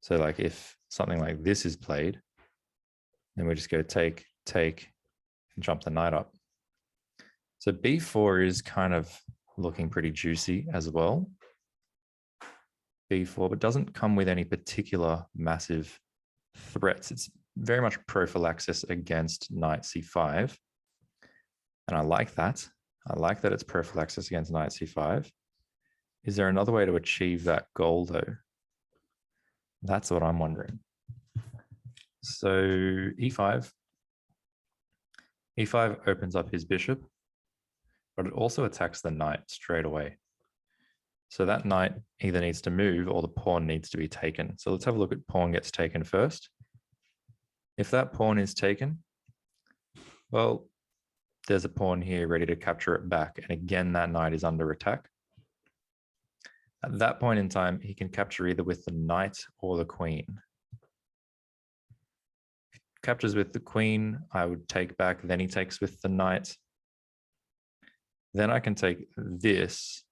So like if something like this is played, then we just go take, take, and jump the knight up. So b4 is kind of looking pretty juicy as well. b4, but doesn't come with any particular massive threats. It's very much prophylaxis against knight c5. And I like that. I like that it's prophylaxis against knight c5. Is there another way to achieve that goal, though? That's what I'm wondering. So e5. e5 opens up his bishop, but it also attacks the knight straight away. So that knight either needs to move or the pawn needs to be taken. So let's have a look at pawn gets taken first. If that pawn is taken, well, there's a pawn here ready to capture it back. And again, that knight is under attack. At that point in time, he can capture either with the knight or the queen. If he captures with the queen, I would take back, then he takes with the knight. Then I can take this,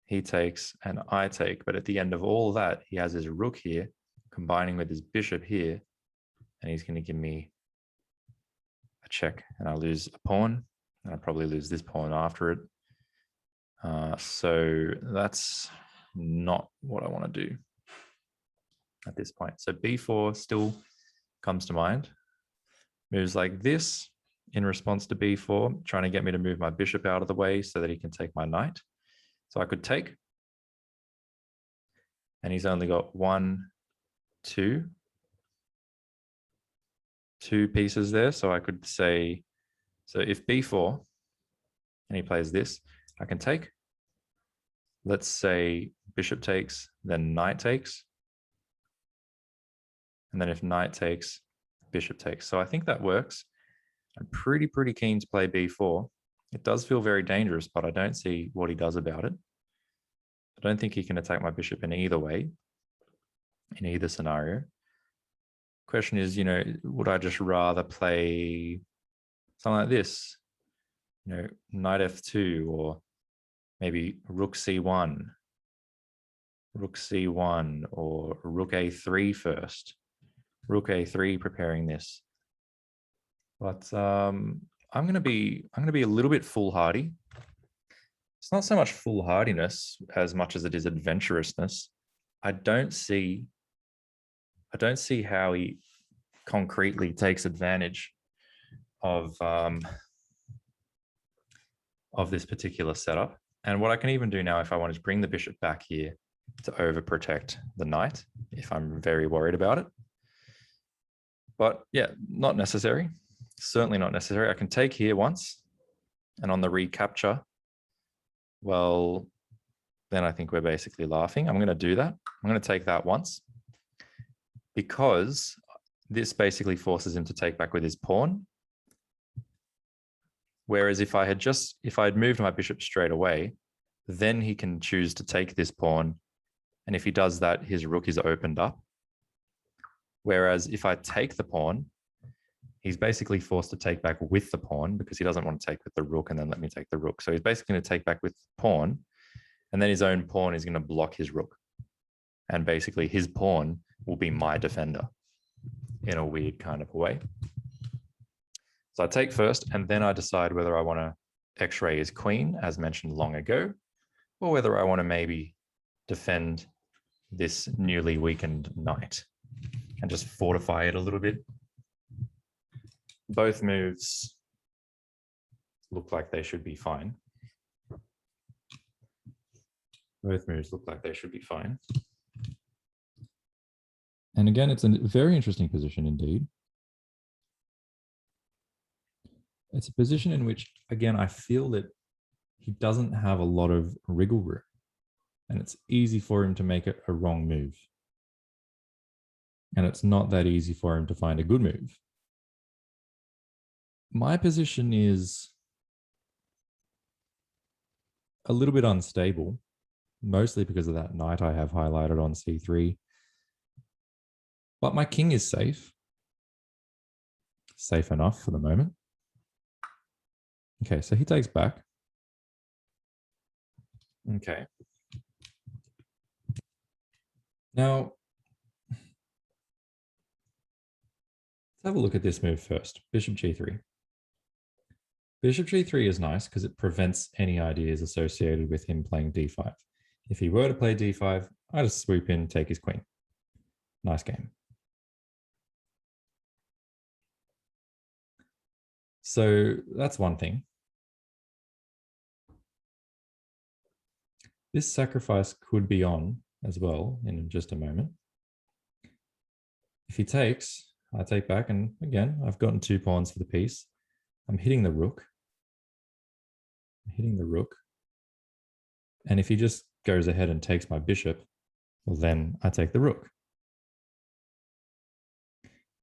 he takes, and I take. But at the end of all that, he has his rook here, combining with his bishop here, and he's going to give me a check, and I lose a pawn, and I'll probably lose this pawn after it. So that's not what I want to do at this point. So b4 still comes to mind. Moves like this in response to b4, trying to get me to move my bishop out of the way so that he can take my knight. So I could take, and he's only got two pieces there. So I could say, so if b4 and he plays this, I can take, let's say bishop takes, then knight takes. And then if knight takes, bishop takes. So I think that works. I'm pretty keen to play b4. It does feel very dangerous, but I don't see what he does about it. I don't think he can attack my bishop in either way, in either scenario. Question is, would I just rather play something like this? Knight f2, or maybe rook c1, or rook a3 first. Rook a3 preparing this. But I'm gonna be a little bit foolhardy. It's not so much foolhardiness as much as it is adventurousness. I don't see how he concretely takes advantage of this particular setup. And what I can even do now, if I want to bring the bishop back here to overprotect the knight, if I'm very worried about it. But yeah, not necessary. Certainly not necessary. I can take here once, and on the recapture, well, then I think we're basically laughing. I'm going to do that. I'm going to take that once, because this basically forces him to take back with his pawn. Whereas if I had moved my bishop straight away, then he can choose to take this pawn. And if he does that, his rook is opened up. Whereas if I take the pawn, he's basically forced to take back with the pawn, because he doesn't want to take with the rook and then let me take the rook. So he's basically going to take back with the pawn, and then his own pawn is going to block his rook. And basically his pawn will be my defender in a weird kind of way. So I take first, and then I decide whether I want to X-ray his queen, as mentioned long ago, or whether I want to maybe defend this newly weakened knight and just fortify it a little bit. Both moves look like they should be fine. Both moves look like they should be fine. And again, it's a very interesting position indeed. It's a position in which, again, I feel that he doesn't have a lot of wriggle room, and it's easy for him to make a wrong move. And it's not that easy for him to find a good move. My position is a little bit unstable, mostly because of that knight I have highlighted on c3. But my king is safe. Safe enough for the moment. Okay, so he takes back. Okay. Now, let's have a look at this move first. Bishop g3. Bishop g3 is nice because it prevents any ideas associated with him playing d5. If he were to play d5, I just swoop in, take his queen. Nice game. So that's one thing. This sacrifice could be on as well in just a moment. If he takes, I take back, and again, I've gotten 2 pawns for the piece. I'm hitting the rook. And if he just goes ahead and takes my bishop, well, then I take the rook.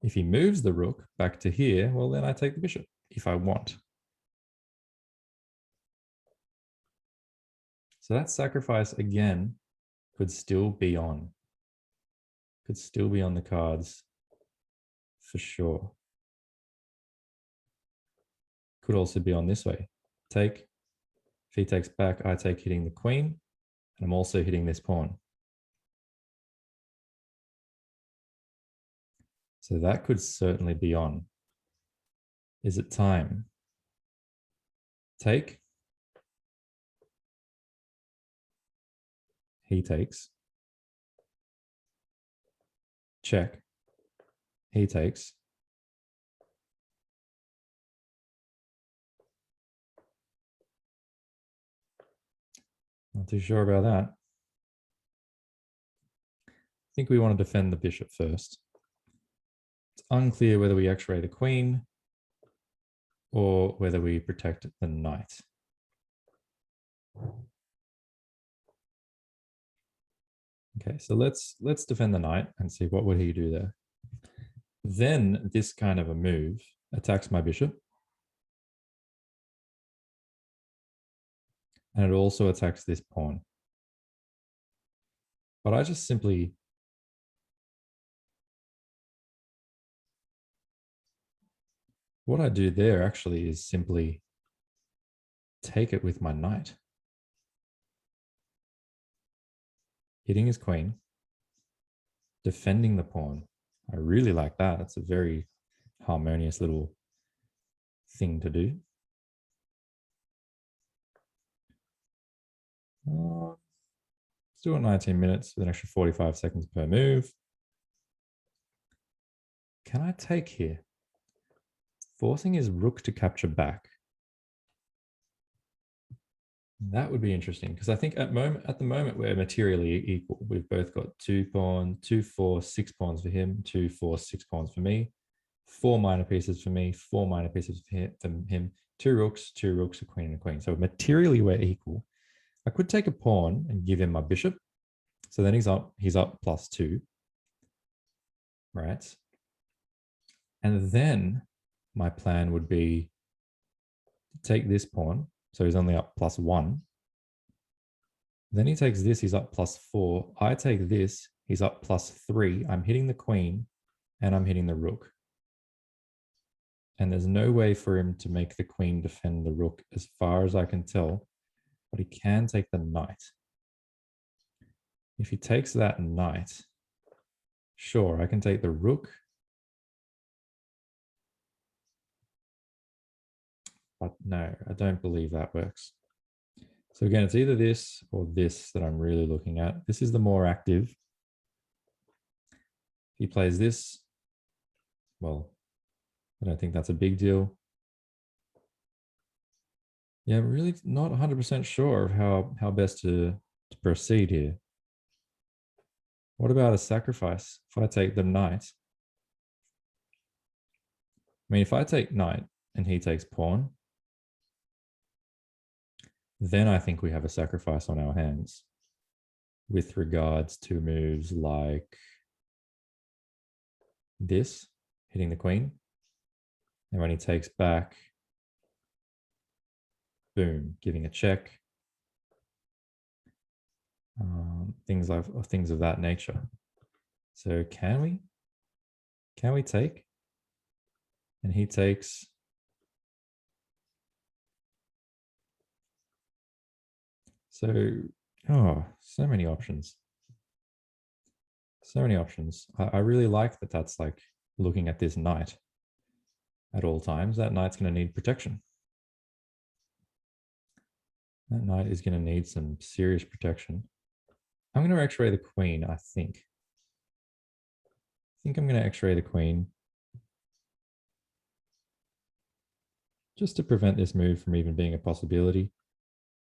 If he moves the rook back to here, well, then I take the bishop if I want. So that sacrifice, again, could still be on. Could still be on the cards for sure. Could also be on this way. Take. If he takes back, I take hitting the queen, and I'm also hitting this pawn. So that could certainly be on. Is it time? Take. He takes. Check. He takes. Not too sure about that. I think we want to defend the bishop first. It's unclear whether we x-ray the queen or whether we protect the knight. Okay, so let's defend the knight and see what would he do there. Then this kind of a move attacks my bishop. And it also attacks this pawn. But I just simply what I do there actually is simply take it with my knight. Hitting his queen, defending the pawn. I really like that. It's a very harmonious little thing to do. Still at 19 minutes with an extra 45 seconds per move. Can I take here? Forcing his rook to capture back. That would be interesting because I think at the moment we're materially equal. We've both got 2 pawns, 2, 4, 6 pawns for him, 2, 4, 6 pawns for me, 4 minor pieces for me, 4 minor pieces for him, 2 rooks, a queen, and a queen. So materially we're equal. I could take a pawn and give him my bishop. So then he's up +2, right? And then my plan would be to take this pawn. So he's only up +1. Then he takes this, he's up +4. I take this, he's up +3. I'm hitting the queen and I'm hitting the rook. And there's no way for him to make the queen defend the rook as far as I can tell, but he can take the knight. If he takes that knight, sure, I can take the rook. But no, I don't believe that works. So again, it's either this or this that I'm really looking at. This is the more active. If he plays this, well, I don't think that's a big deal. Yeah, I'm really not 100% sure of how best to proceed here. What about a sacrifice? If I take the knight, I mean, if I take knight and he takes pawn, then I think we have a sacrifice on our hands with regards to moves like this, hitting the queen. And when he takes back, boom, giving a check. Things of that nature. So can we take? And he takes. So, so many options. So many options. I really like that that's like looking at this knight at all times. That knight's going to need protection. That knight is going to need some serious protection. I'm going to x-ray the queen, I think. I think I'm going to x-ray the queen. Just to prevent this move from even being a possibility.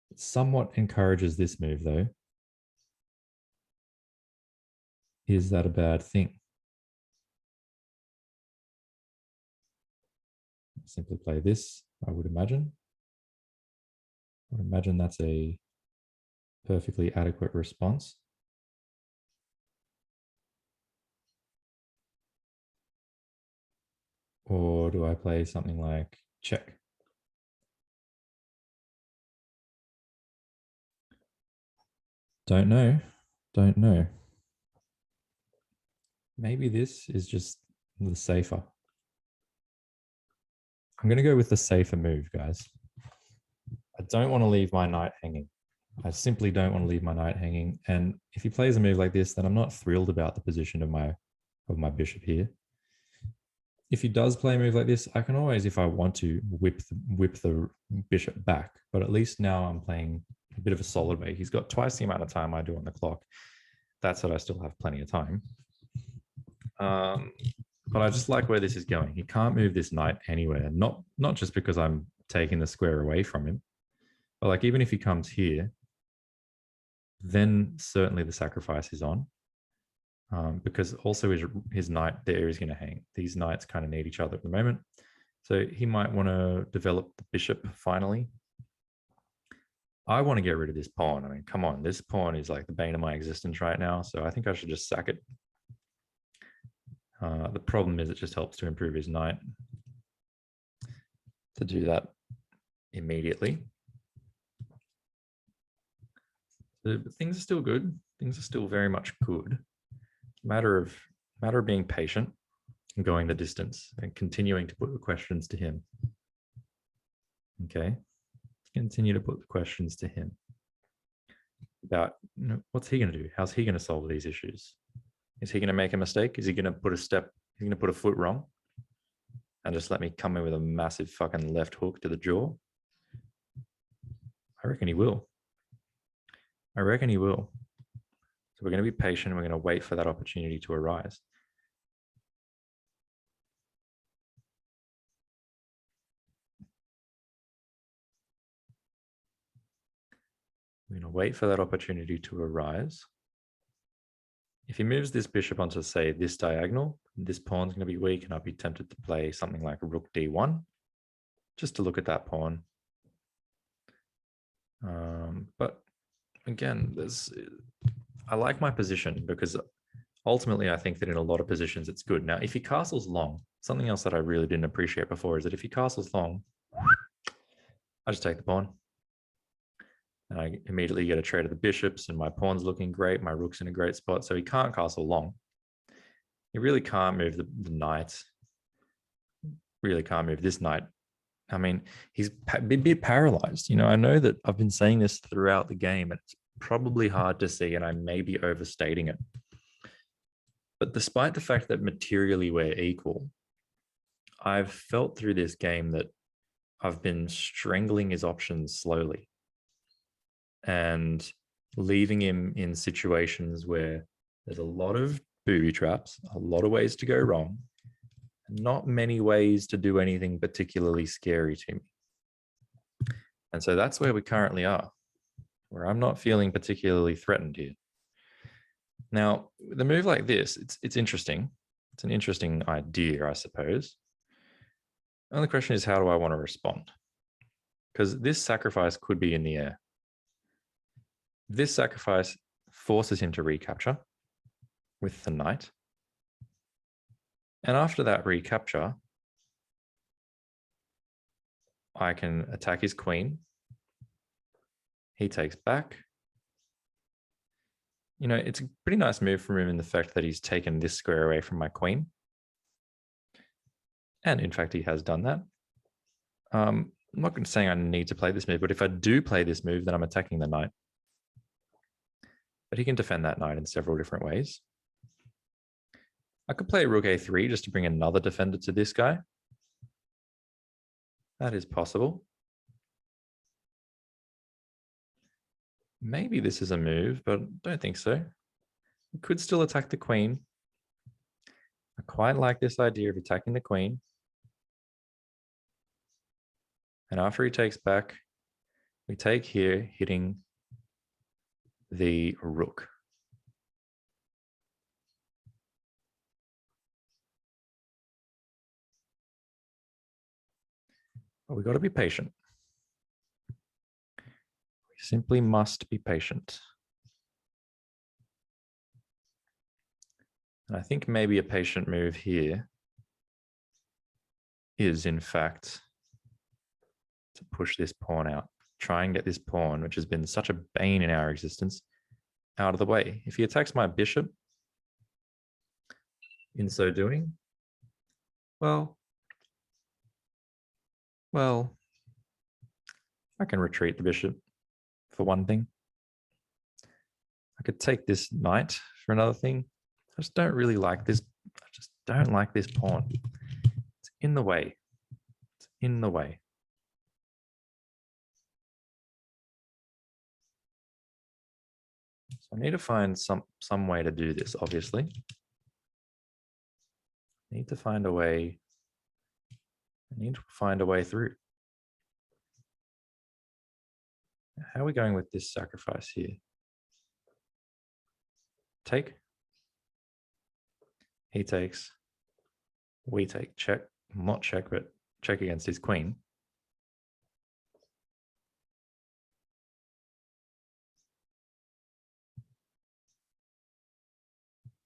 It somewhat encourages this move, though. Is that a bad thing? Simply play this, I would imagine. I would imagine that's a perfectly adequate response. Or do I play something like check? Don't know. Don't know. Maybe this is just the safer. I'm going to go with the safer move, guys. I don't want to leave my knight hanging. I simply don't want to leave my knight hanging. And if he plays a move like this, then I'm not thrilled about the position of my bishop here. If he does play a move like this, I can always, if I want to, whip the bishop back. But at least now I'm playing a bit of a solid way. He's got twice the amount of time I do on the clock. That's that I still have plenty of time. But I just like where this is going. He can't move this knight anywhere. Not just because I'm taking the square away from him, but like even if he comes here, then certainly the sacrifice is on. Because also his knight there is going to hang. These knights kind of need each other at the moment. So he might want to develop the bishop finally. I want to get rid of this pawn. I mean, come on. This pawn is like the bane of my existence right now. So I think I should just sack it. The problem is it just helps to improve his knight. To do that immediately. So, things are still good. Things are still very much good. Matter of being patient and going the distance and continuing to put the questions to him. Okay. Continue to put the questions to him about what's he going to do? How's he going to solve these issues? Is he going to make a mistake? Is he going to put a foot wrong and just let me come in with a massive fucking left hook to the jaw? I reckon he will. So we're going to be patient. We're going to wait for that opportunity to arise. We're going to wait for that opportunity to arise. If he moves this bishop onto, say, this diagonal, this pawn's going to be weak, and I'd be tempted to play something like rook d1, just to look at that pawn. But again, I like my position because ultimately I think that in a lot of positions it's good. Now, if he castles long, something else that I really didn't appreciate before is that if he castles long, I just take the pawn. And I immediately get a trade of the bishops, and my pawn's looking great. My rook's in a great spot. So he can't castle long. He really can't move the knight. Really can't move this knight. I mean, he's a bit paralyzed. I know that I've been saying this throughout the game, and it's probably hard to see, and I may be overstating it. But despite the fact that materially we're equal, I've felt through this game that I've been strangling his options slowly and leaving him in situations where there's a lot of booby traps, a lot of ways to go wrong, not many ways to do anything particularly scary to me. And so that's where we currently are, where I'm not feeling particularly threatened here. Now, with a move like this, it's interesting. It's an interesting idea, I suppose. The only question is, how do I want to respond? Because this sacrifice could be in the air. This sacrifice forces him to recapture with the knight. And after that recapture, I can attack his queen. He takes back. You know, it's a pretty nice move from him in the fact that he's taken this square away from my queen. And in fact, he has done that. I'm not saying I need to play this move, but if I do play this move, then I'm attacking the knight. But he can defend that knight in several different ways. I could play rook a3 just to bring another defender to this guy. That is possible. Maybe this is a move, but I don't think so. We could still attack the queen. I quite like this idea of attacking the queen. And after he takes back, we take here, hitting the rook. But we got to be patient. We simply must be patient. And I think maybe a patient move here is, in fact, to push this pawn out. Try and get this pawn, which has been such a bane in our existence, out of the way. If he attacks my bishop, in so doing, well, I can retreat the bishop for one thing. I could take this knight for another thing. I just don't really like this. I just don't like this pawn. It's in the way. It's in the way. So I need to find some way to do this, obviously. I need to find a way. I need to find a way through. How are we going with this sacrifice here? Take. He takes. We take. Check. Not check, but check against his queen.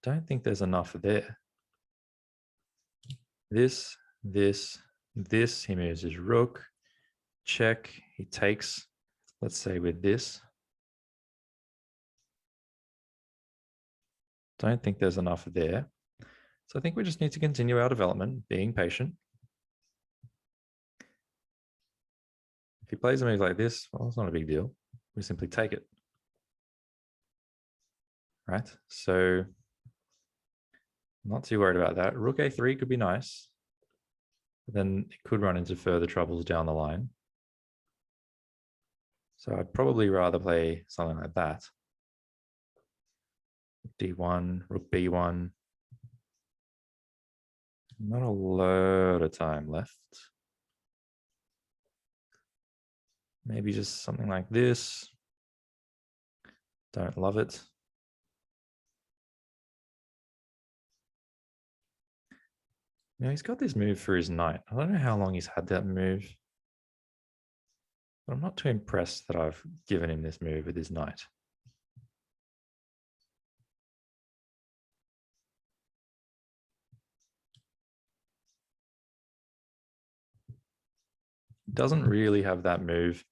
Don't think there's enough there. This, he moves his rook. Check. He takes, let's say with this. Don't think there's enough there. So I think we just need to continue our development, being patient. If he plays a move like this, well, it's not a big deal. We simply take it. Right? So not too worried about that. Rook a3 could be nice. But then it could run into further troubles down the line. So I'd probably rather play something like that. D1, rook b1. Not a lot of time left. Maybe just something like this. Don't love it. Now he's got this move for his knight. I don't know how long he's had that move. But I'm not too impressed that I've given him this move with his knight. Doesn't really have that move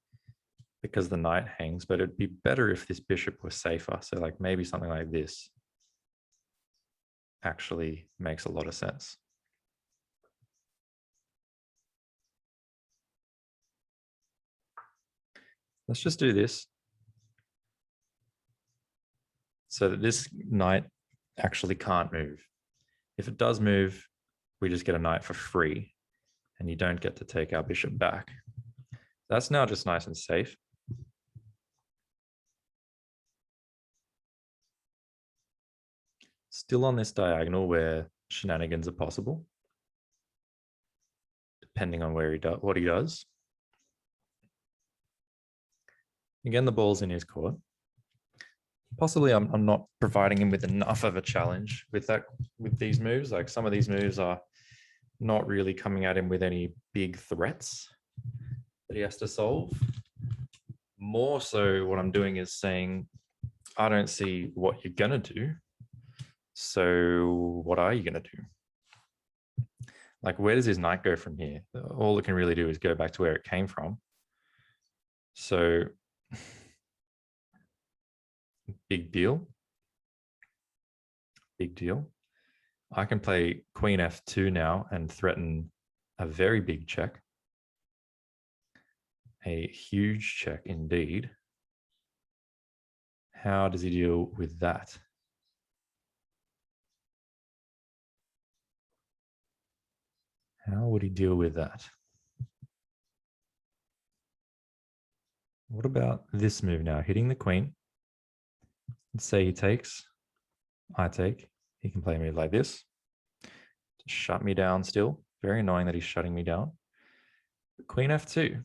because the knight hangs, but it'd be better if this bishop was safer. So like maybe something like this actually makes a lot of sense. Let's just do this so that this knight actually can't move. If it does move, we just get a knight for free and you don't get to take our bishop back. That's now just nice and safe. Still on this diagonal where shenanigans are possible, depending on where what he does. Again, the ball's in his court. Possibly I'm not providing him with enough of a challenge with these moves. Like some of these moves are not really coming at him with any big threats that he has to solve. More so what I'm doing is saying, I don't see what you're gonna do. So what are you gonna do? Like, where does his knight go from here? All it can really do is go back to where it came from. So, big deal. Big deal. I can play queen f2 now and threaten a very big check. A huge check indeed. How does he deal with that? How would he deal with that? What about this move now? Hitting the queen. Let's say he takes, I take. He can play a move like this to shut me down still. Very annoying that he's shutting me down. Queen f2.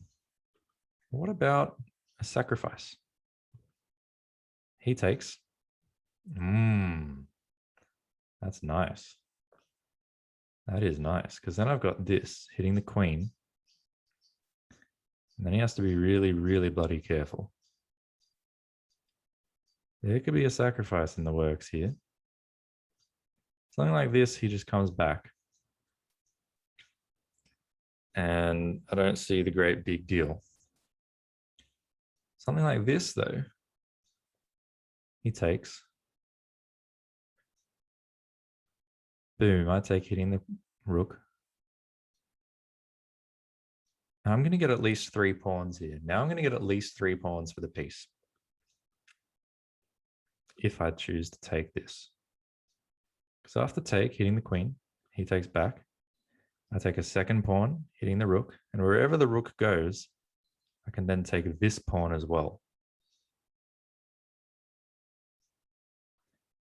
What about a sacrifice? He takes. That's nice. That is nice, because then I've got this hitting the queen. And then he has to be really, really bloody careful. There could be a sacrifice in the works here. Something like this, he just comes back. And I don't see the great big deal. Something like this, though, he takes. Boom, I take hitting the rook. And I'm going to get at least 3 pawns here. Now I'm going to get at least 3 pawns for the piece. If I choose to take this. So after take, hitting the queen, he takes back. I take a second pawn, hitting the rook. And wherever the rook goes, I can then take this pawn as well.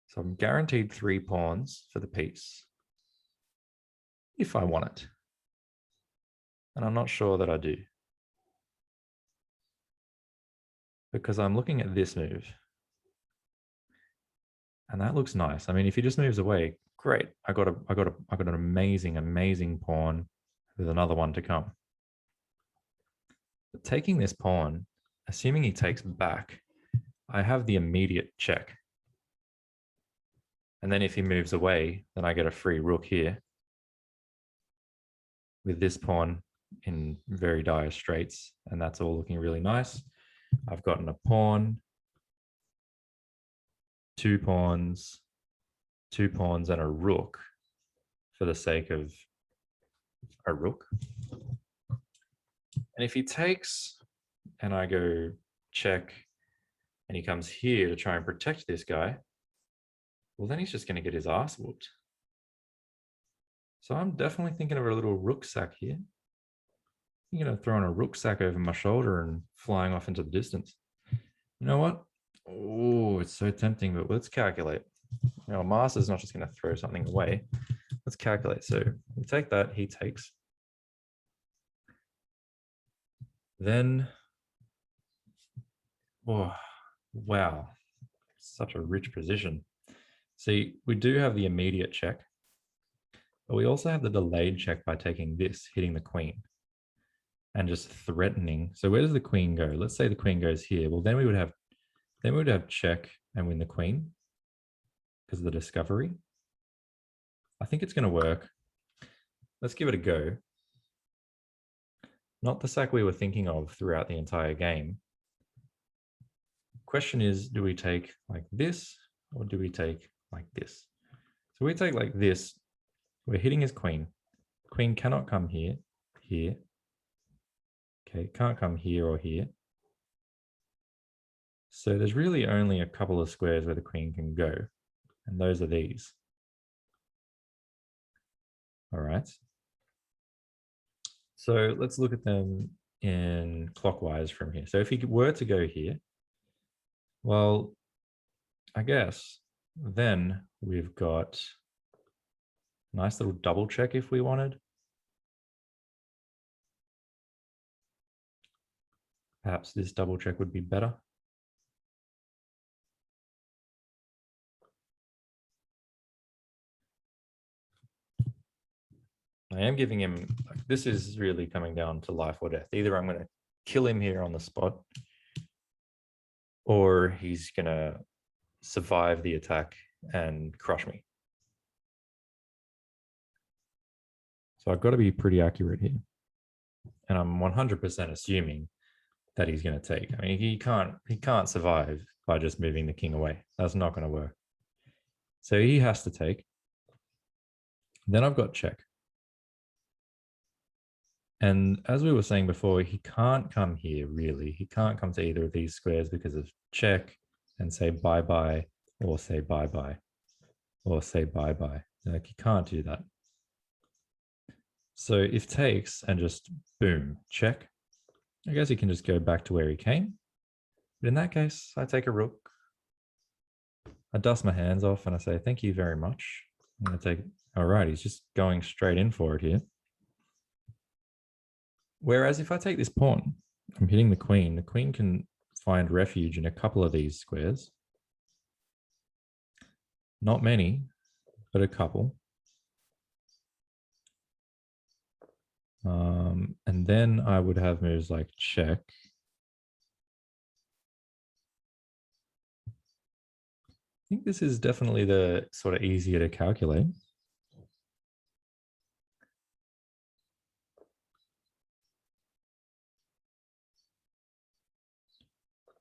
So I'm guaranteed 3 pawns for the piece. If I want it. And I'm not sure that I do. Because I'm looking at this move. And that looks nice. I mean, if he just moves away, great. I got an amazing pawn with another one to come. But taking this pawn, assuming he takes back, I have the immediate check. And then if he moves away, then I get a free rook here. With this pawn in very dire straits. And that's all looking really nice. I've gotten a pawn, 2 pawns, 2 pawns, and a rook for the sake of a rook. And if he takes and I go check and he comes here to try and protect this guy, well, then he's just going to get his ass whooped. So I'm definitely thinking of a little rook sack here. I'm going to throw in a rook sack over my shoulder and flying off into the distance. You know what? Oh, it's so tempting, but let's calculate. You know, Master's not just going to throw something away. Let's calculate. So we take that, he takes. Then, oh, wow, such a rich position. See, we do have the immediate check, but we also have the delayed check by taking this, hitting the queen, and just threatening. So where does the queen go? Let's say the queen goes here. Well, then we would have check and win the queen because of the discovery. I think it's going to work. Let's give it a go. Not the sack we were thinking of throughout the entire game. Question is, do we take like this or do we take like this? So we take like this. We're hitting his queen. Queen cannot come here, here. Okay, can't come here or here. So there's really only a couple of squares where the queen can go, and those are these. All right. So let's look at them in clockwise from here. So if he were to go here, well, I guess then we've got a nice little double check if we wanted. Perhaps this double check would be better. I am giving him, like, this is really coming down to life or death. Either I'm going to kill him here on the spot, or he's going to survive the attack and crush me. So I've got to be pretty accurate here. And I'm 100% assuming that he's going to take. I mean, he can't survive by just moving the king away. That's not going to work. So he has to take. Then I've got check. And as we were saying before, he can't come here, really. He can't come to either of these squares because of check and say bye-bye, or say bye-bye, or say bye-bye. Like, he can't do that. So if takes and just boom, check, I guess he can just go back to where he came. But in that case, I take a rook. I dust my hands off and I say, thank you very much. I'm going to take, all right, he's just going straight in for it here. Whereas if I take this pawn, I'm hitting the queen. The queen can find refuge in a couple of these squares. Not many, but a couple. And then I would have moves like check. I think this is definitely the sort of easier to calculate.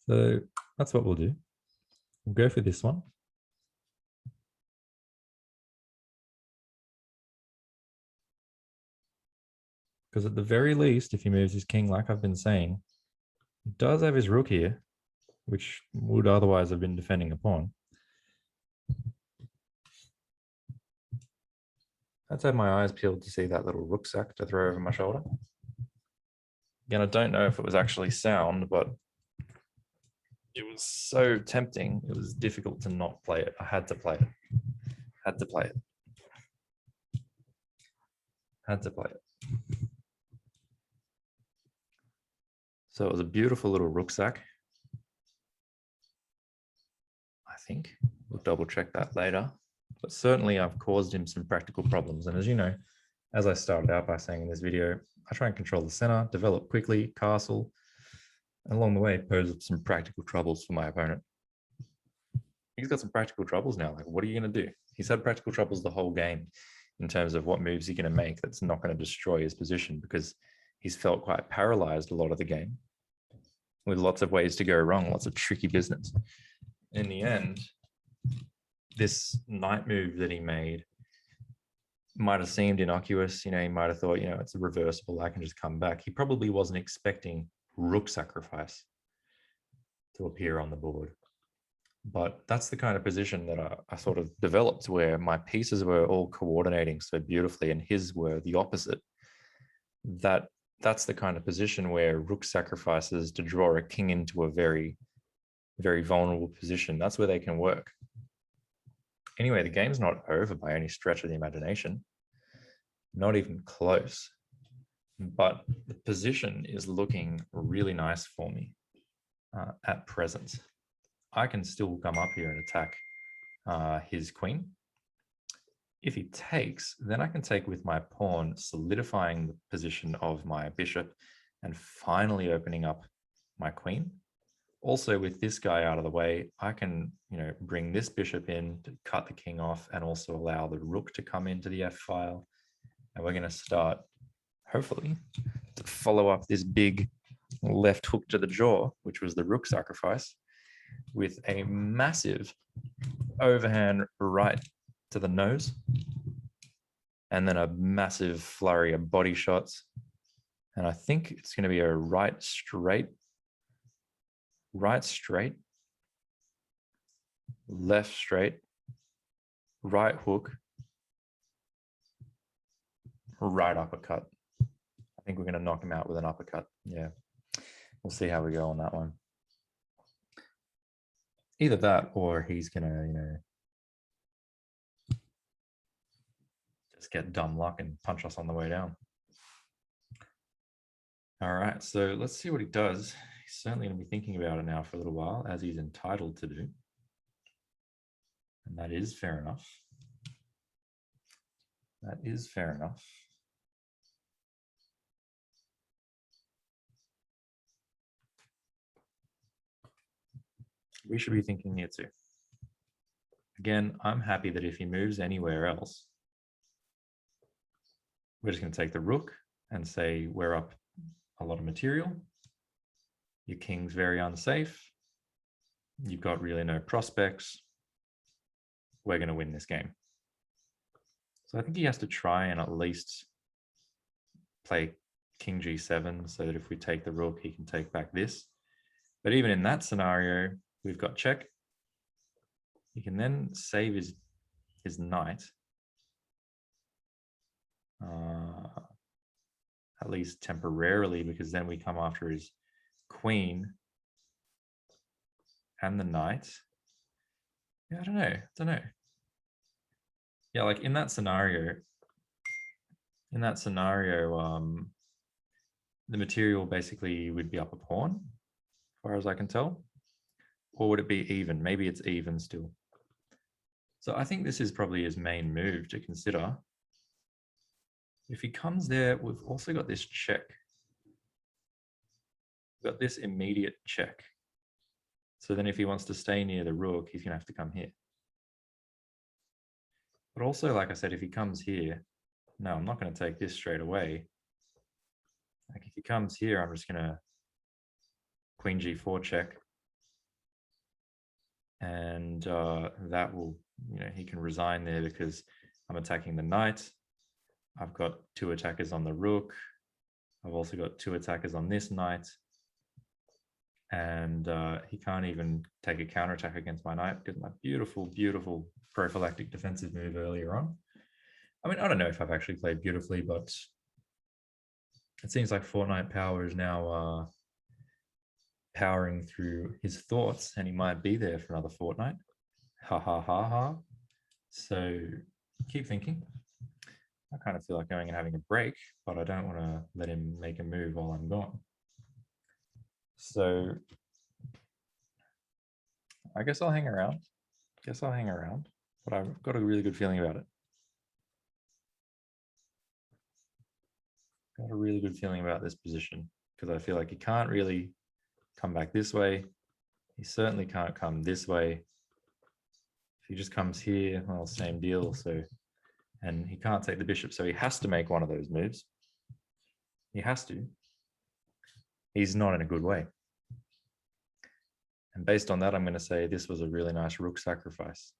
So that's what we'll do. We'll go for this one. Because at the very least, if he moves his king, like I've been saying, he does have his rook here, which would otherwise have been defending a pawn. Let's have my eyes peeled to see that little rucksack to throw over my shoulder. Again, I don't know if it was actually sound, but it was so tempting. It was difficult to not play it. I had to play it. Had to play it. Had to play it. So it was a beautiful little rucksack. I think we'll double check that later. But certainly I've caused him some practical problems. And as you know, as I started out by saying in this video, I try and control the center, develop quickly, castle, and along the way pose some practical troubles for my opponent. He's got some practical troubles now. Like, what are you going to do? He's had practical troubles the whole game in terms of what moves he's going to make that's not going to destroy his position, because he's felt quite paralyzed a lot of the game with lots of ways to go wrong, lots of tricky business. In the end, this knight move that he made might have seemed innocuous. You know, he might have thought, you know, it's a reversible, I can just come back. He probably wasn't expecting rook sacrifice to appear on the board. But that's the kind of position that I sort of developed, where my pieces were all coordinating so beautifully and his were the opposite. That's the kind of position where rook sacrifices to draw a king into a very, very vulnerable position. That's where they can work. Anyway, the game's not over by any stretch of the imagination. Not even close. But the position is looking really nice for me at present. I can still come up here and attack his queen. If he takes, then I can take with my pawn, solidifying the position of my bishop and finally opening up my queen. Also, with this guy out of the way, I can, you know, bring this bishop in to cut the king off and also allow the rook to come into the F file. And we're going to start, hopefully, to follow up this big left hook to the jaw, which was the rook sacrifice, with a massive overhand right to the nose, and then a massive flurry of body shots. And I think it's going to be a right straight, left straight, right hook, right uppercut. I think we're going to knock him out with an uppercut. Yeah, we'll see how we go on that one. Either that, or he's going to, you know, just get dumb luck and punch us on the way down. All right, so let's see what he does. He's certainly going to be thinking about it now for a little while, as he's entitled to do. And that is fair enough. That is fair enough. We should be thinking here too. Again, I'm happy that if he moves anywhere else, we're just going to take the rook and say we're up a lot of material. Your king's very unsafe. You've got really no prospects. We're going to win this game. So I think he has to try and at least play king g7 so that if we take the rook, he can take back this. But even in that scenario, we've got check. He can then save his knight. At least temporarily, because then we come after his queen and the knight. Yeah, I don't know. Yeah, like in that scenario, the material basically would be up a pawn, as far as I can tell. Or would it be even? Maybe it's even still. So I think this is probably his main move to consider. If he comes there, we've also got this check. We've got this immediate check. So then if he wants to stay near the rook, he's going to have to come here. But also, like I said, if he comes here, no, I'm not going to take this straight away. Like if he comes here, I'm just going to queen g4 check. And that will, he can resign there because I'm attacking the knight. I've got 2 attackers on the rook. I've also got 2 attackers on this knight. And he can't even take a counterattack against my knight because my beautiful, beautiful prophylactic defensive move earlier on. I mean, I don't know if I've actually played beautifully, but it seems like Fortnite Power is now powering through his thoughts, and he might be there for another fortnight. Ha ha ha ha. So keep thinking. I kind of feel like going and having a break, but I don't want to let him make a move while I'm gone. So I guess I'll hang around. But I've got a really good feeling about it. Got a really good feeling about this position because I feel like he can't really come back this way. He certainly can't come this way. If he just comes here, well, same deal. So, and he can't take the bishop, so he has to make one of those moves. He has to. He's not in a good way. And based on that, I'm going to say this was a really nice rook sacrifice.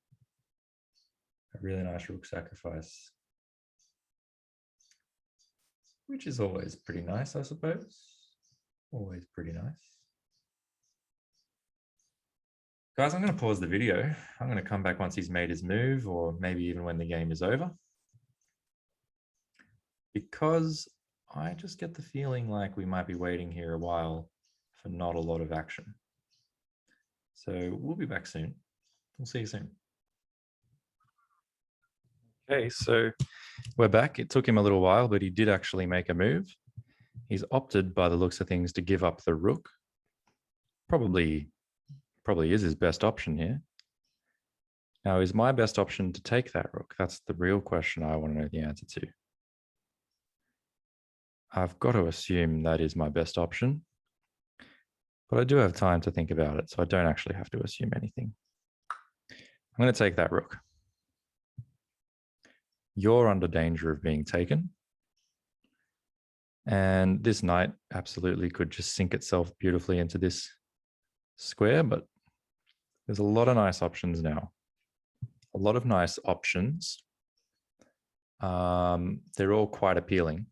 A really nice rook sacrifice. Which is always pretty nice, I suppose. Always pretty nice. Guys, I'm going to pause the video. I'm going to come back once he's made his move, or maybe even when the game is over. Because I just get the feeling like we might be waiting here a while for not a lot of action. So we'll be back soon. We'll see you soon. Okay, so we're back. It took him a little while, but he did actually make a move. He's opted, by the looks of things, to give up the rook. Probably is his best option here. Now, is my best option to take that rook? That's the real question I want to know the answer to. I've got to assume that is my best option, but I do have time to think about it, so I don't actually have to assume anything. I'm going to take that rook. You're under danger of being taken. And this knight absolutely could just sink itself beautifully into this square, but there's a lot of nice options now. A lot of nice options. They're all quite appealing.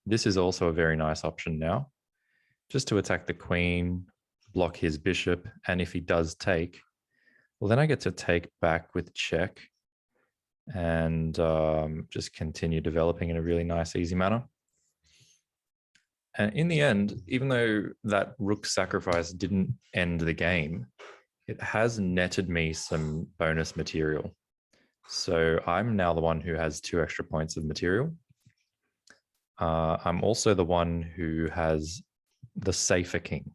This is also a very nice option now, just to attack the queen, block his bishop, and if he does take, well, then I get to take back with check and just continue developing in a really nice, easy manner. And in the end, even though that rook sacrifice didn't end the game, it has netted me some bonus material. So I'm now the one who has 2 extra points of material. I'm also the one who has the safer king.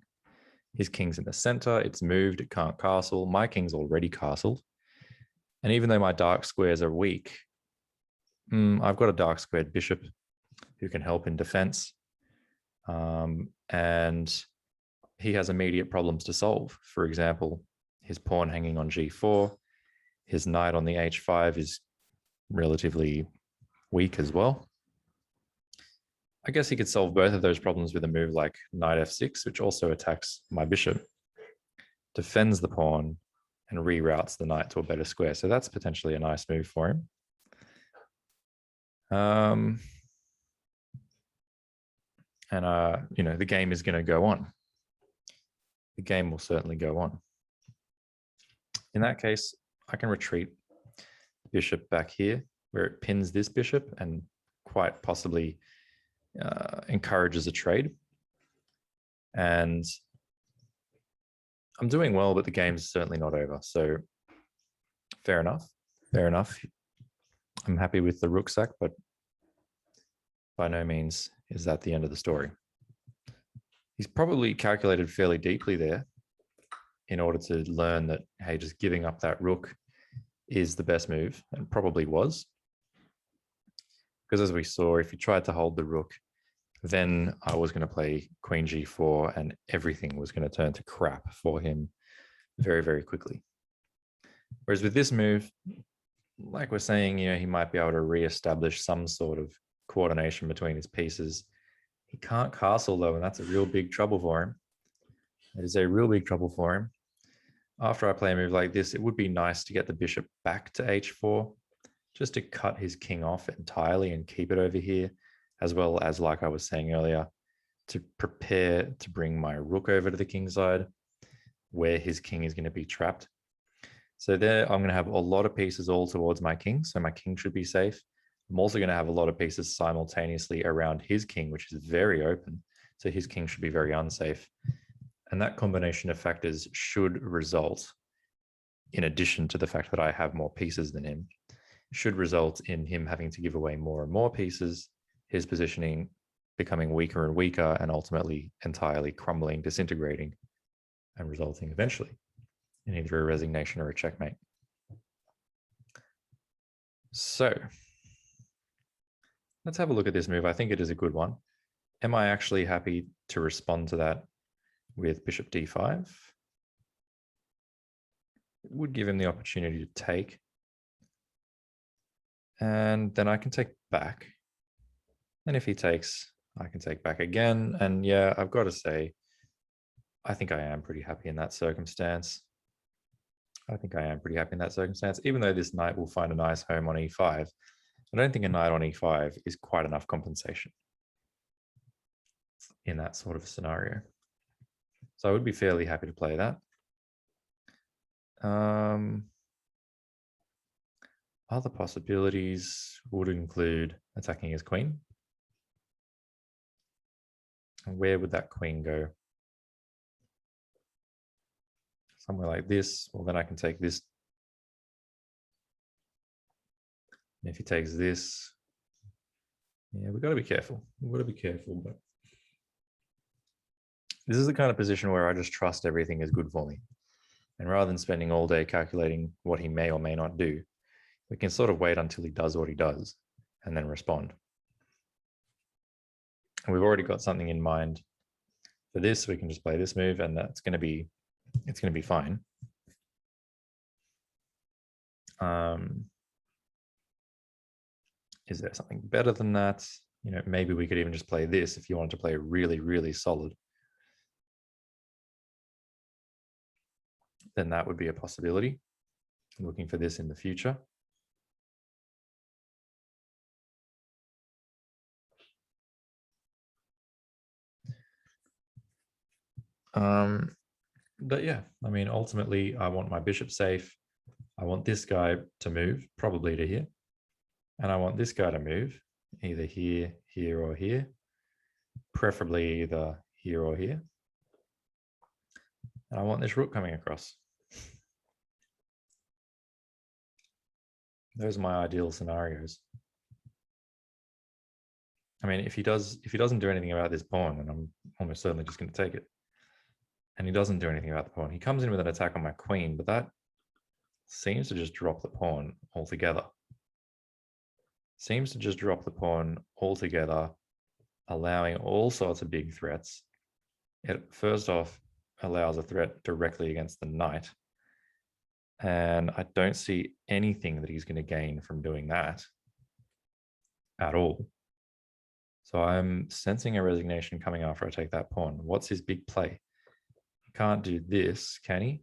His king's in the center, it's moved, it can't castle. My king's already castled. And even though my dark squares are weak, I've got a dark squared bishop who can help in defense. And he has immediate problems to solve. For example, his pawn hanging on g4, his knight on the h5 is relatively weak as well. I guess he could solve both of those problems with a move like knight f6, which also attacks my bishop, defends the pawn, and reroutes the knight to a better square. So that's potentially a nice move for him. You know, the game is going to go on. The game will certainly go on. In that case, I can retreat the bishop back here where it pins this bishop and quite possibly encourages a trade. And I'm doing well, but the game's certainly not over. So fair enough. Fair enough. I'm happy with the rook sack, but by no means is that the end of the story. He's probably calculated fairly deeply there in order to learn that, hey, just giving up that rook is the best move, and probably was. Because as we saw, if he tried to hold the rook, then I was going to play queen g4 and everything was going to turn to crap for him very, very quickly. Whereas with this move, like we're saying, you know, he might be able to reestablish some sort of coordination between his pieces. He can't castle though, and that's a real big trouble for him. It is a real big trouble for him. After I play a move like this, it would be nice to get the bishop back to h4, just to cut his king off entirely and keep it over here, as well as, like I was saying earlier, to prepare to bring my rook over to the king side, where his king is going to be trapped. So there, I'm going to have a lot of pieces all towards my king, so my king should be safe. I'm also going to have a lot of pieces simultaneously around his king, which is very open, so his king should be very unsafe. And that combination of factors should result, in addition to the fact that I have more pieces than him, should result in him having to give away more and more pieces, his positioning becoming weaker and weaker, and ultimately entirely crumbling, disintegrating, and resulting eventually in either a resignation or a checkmate. So let's have a look at this move. I think it is a good one. Am I actually happy to respond to that with bishop d5? It would give him the opportunity to take. And then I can take back. And if he takes, I can take back again. And yeah, I've got to say, I think I am pretty happy in that circumstance. I think I am pretty happy in that circumstance, even though this knight will find a nice home on e5. I don't think a knight on e5 is quite enough compensation in that sort of scenario. So I would be fairly happy to play that. Other possibilities would include attacking his queen. And where would that queen go? Somewhere like this. Well, then I can take this. And if he takes this, yeah, we've got to be careful. We've got to be careful, but this is the kind of position where I just trust everything is good for me. And rather than spending all day calculating what he may or may not do, we can sort of wait until he does what he does and then respond. And we've already got something in mind for this. We can just play this move and it's going to be fine. Is there something better than that? You know, maybe we could even just play this if you wanted to play really, really solid. Then that would be a possibility. I'm looking for this in the future. But yeah, I mean, ultimately, I want my bishop safe. I want this guy to move, probably to here. And I want this guy to move, either here, here, or here. Preferably either here or here. And I want this rook coming across. Those are my ideal scenarios. I mean, if he doesn't do anything about this pawn, then I'm almost certainly just going to take it. And he doesn't do anything about the pawn. He comes in with an attack on my queen, but that seems to just drop the pawn altogether. Seems to just drop the pawn altogether, allowing all sorts of big threats. It first off allows a threat directly against the knight. And I don't see anything that he's going to gain from doing that. at all. So I'm sensing a resignation coming after I take that pawn. What's his big play? He can't do this, can he?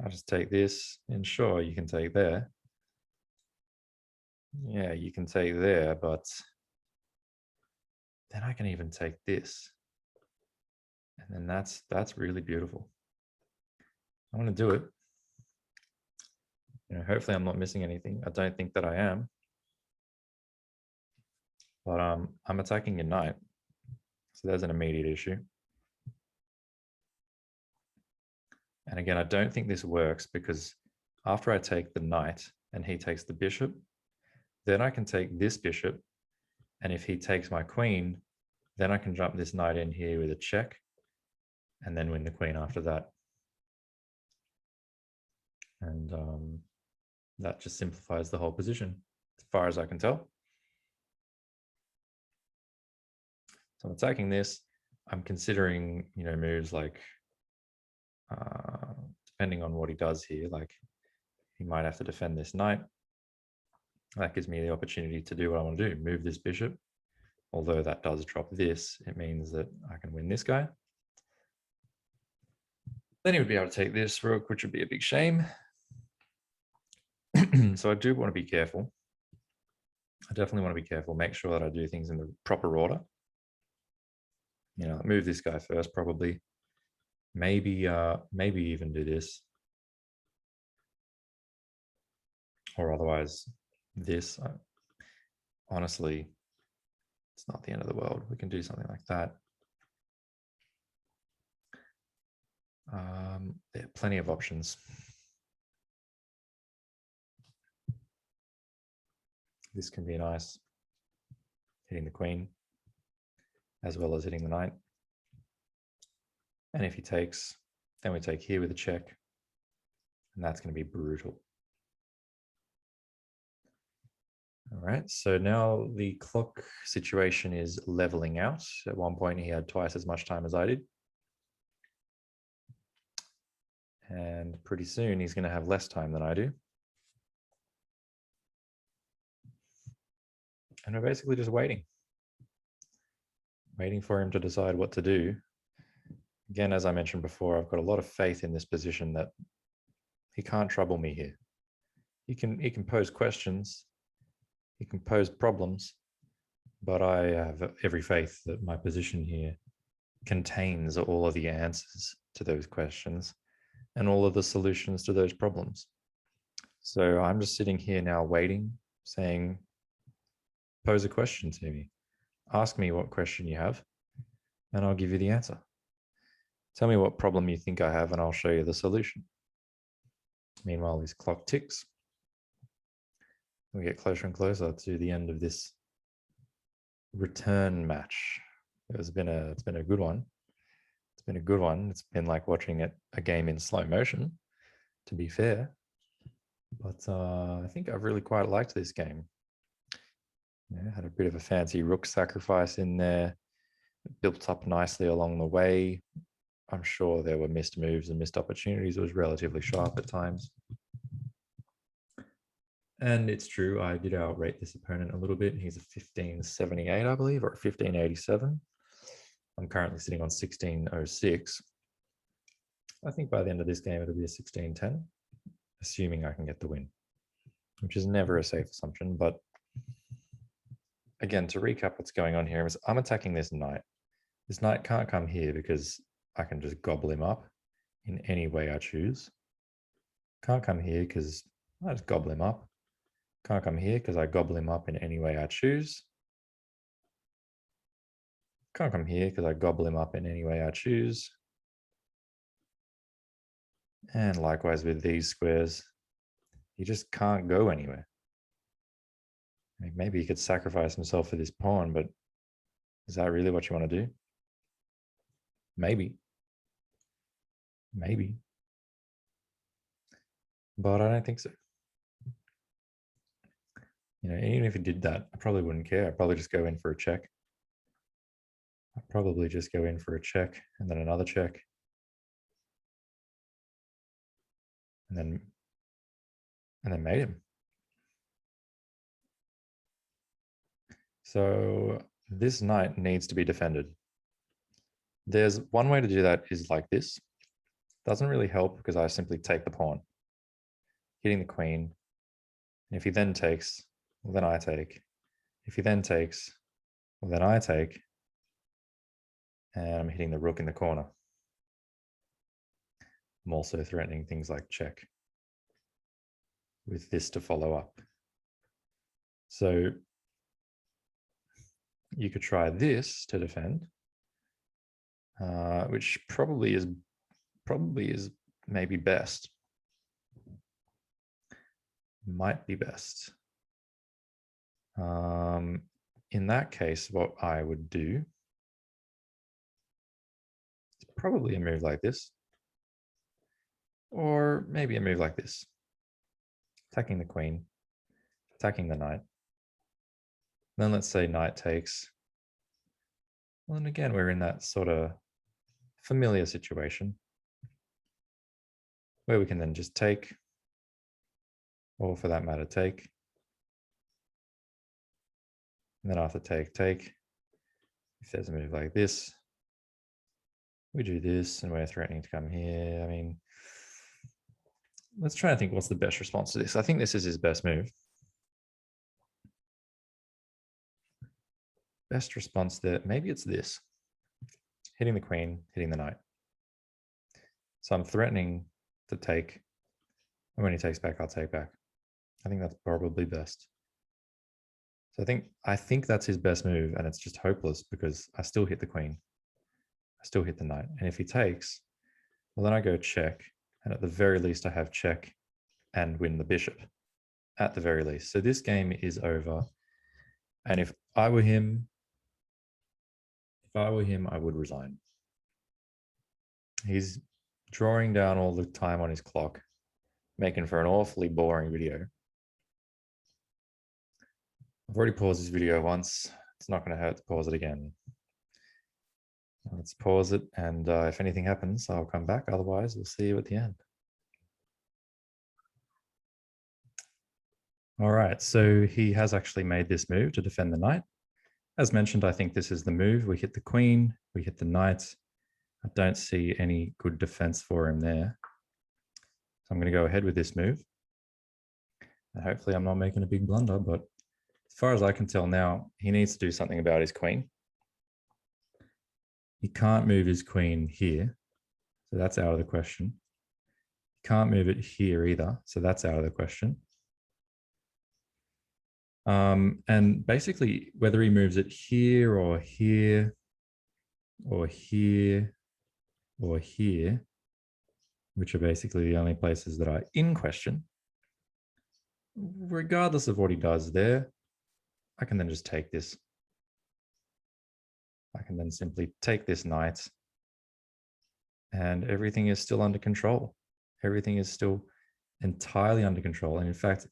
I'll just take this, and sure, you can take there. Yeah, you can take there, but then I can even take this. And then that's really beautiful. I want to do it. Hopefully I'm not missing anything. I don't think that I am. But I'm attacking your knight. So there's an immediate issue. And again, I don't think this works because after I take the knight and he takes the bishop, then I can take this bishop. And if he takes my queen, then I can jump this knight in here with a check and then win the queen after that. And that just simplifies the whole position as far as I can tell. So I'm attacking this. I'm considering, moves like, depending on what he does here, like he might have to defend this knight. That gives me the opportunity to do what I want to do, move this bishop. Although that does drop this, it means that I can win this guy. Then he would be able to take this rook, which would be a big shame. So I do want to be careful. I definitely want to be careful, make sure that I do things in the proper order. Move this guy first, probably. Maybe even do this. Or otherwise this. Honestly, it's not the end of the world. We can do something like that. There are plenty of options. This can be nice, hitting the queen, as well as hitting the knight. And if he takes, then we take here with a check, and that's going to be brutal. All right, so now the clock situation is leveling out. At one point, he had twice as much time as I did. And pretty soon, he's going to have less time than I do. And we're basically just waiting for him to decide what to do. Again, as I mentioned before, I've got a lot of faith in this position that he can't trouble me here. He can pose questions, he can pose problems, but I have every faith that my position here contains all of the answers to those questions and all of the solutions to those problems. So I'm just sitting here now waiting, saying, pose a question to me. Ask me what question you have, and I'll give you the answer. Tell me what problem you think I have, and I'll show you the solution. Meanwhile, this clock ticks. We get closer and closer to the end of this return match. It's been a good one. It's been a good one. It's been like watching a game in slow motion, to be fair. But I think I've really quite liked this game. Had a bit of a fancy rook sacrifice in there. Built up nicely along the way. I'm sure there were missed moves and missed opportunities. It was relatively sharp at times. And it's true, I did outrate this opponent a little bit. He's a 1578, I believe, or a 1587. I'm currently sitting on 1606. I think by the end of this game, it'll be a 1610, assuming I can get the win, which is never a safe assumption. But again, to recap what's going on here is I'm attacking this knight. This knight can't come here because I can just gobble him up in any way I choose. Can't come here because I just gobble him up. Can't come here because I gobble him up in any way I choose. Can't come here because I gobble him up in any way I choose. And likewise with these squares, he just can't go anywhere. I mean, maybe he could sacrifice himself for this pawn, but is that really what you want to do? Maybe. Maybe. But I don't think so. Even if he did that, I probably wouldn't care. I'd probably just go in for a check. I'd probably just go in for a check and then another check. And then mate him. So this knight needs to be defended. There's one way to do that is like this. Doesn't really help because I simply take the pawn, hitting the queen. And if he then takes, well, then I take. If he then takes, well, then I take. And I'm hitting the rook in the corner. I'm also threatening things like check with this to follow up. So you could try this to defend, which probably is maybe best. Might be best. In that case, what I would do is probably a move like this, or maybe a move like this. Attacking the queen, attacking the knight. Then let's say knight takes. Well, and again, we're in that sort of familiar situation where we can then just take, or for that matter, take. And then after take, take. If there's a move like this, we do this and we're threatening to come here. I mean, let's try and think what's the best response to this. I think this is his best move. Best response there, maybe it's this. Hitting the queen, hitting the knight. So I'm threatening to take, and when he takes back, I'll take back. I think that's probably best. So I think that's his best move, and it's just hopeless because I still hit the queen. I still hit the knight. And if he takes, well, then I go check. And at the very least, I have check and win the bishop at the very least. So this game is over. And if I were him, I would resign. He's drawing down all the time on his clock, making for an awfully boring video. I've already paused this video once. It's not going to hurt to pause it again. Let's pause it, and if anything happens, I'll come back. Otherwise, we'll see you at the end. All right, so he has actually made this move to defend the knight. As mentioned, I think this is the move. We hit the queen, we hit the knight. I don't see any good defense for him there. So I'm going to go ahead with this move. And hopefully I'm not making a big blunder, but as far as I can tell now, he needs to do something about his queen. He can't move his queen here, so that's out of the question. He can't move it here either, so that's out of the question. And basically, whether he moves it here or here or here or here, which are basically the only places that are in question, regardless of what he does there, I can then just take this. I can then simply take this knight, and everything is still under control. Everything is still entirely under control. And in fact,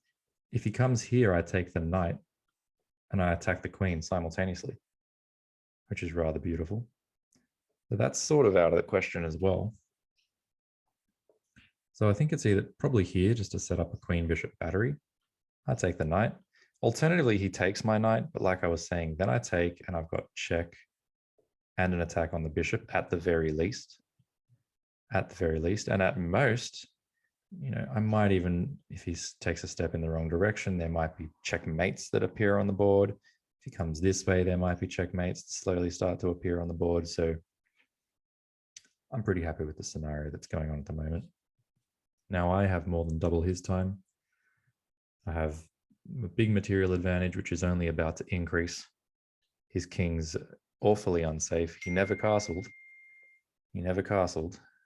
if he comes here, I take the knight and I attack the queen simultaneously, which is rather beautiful. So that's sort of out of the question as well. So I think it's either probably here just to set up a queen bishop battery. I take the knight. Alternatively, he takes my knight, but like I was saying, then I take and I've got check and an attack on the bishop at the very least. At the very least. And at most, you know, I might even, if he takes a step in the wrong direction, there might be checkmates that appear on the board. If he comes this way, there might be checkmates that slowly start to appear on the board. So I'm pretty happy with the scenario that's going on at the moment. Now I have more than double his time. I have a big material advantage, which is only about to increase. His king's awfully unsafe. He never castled.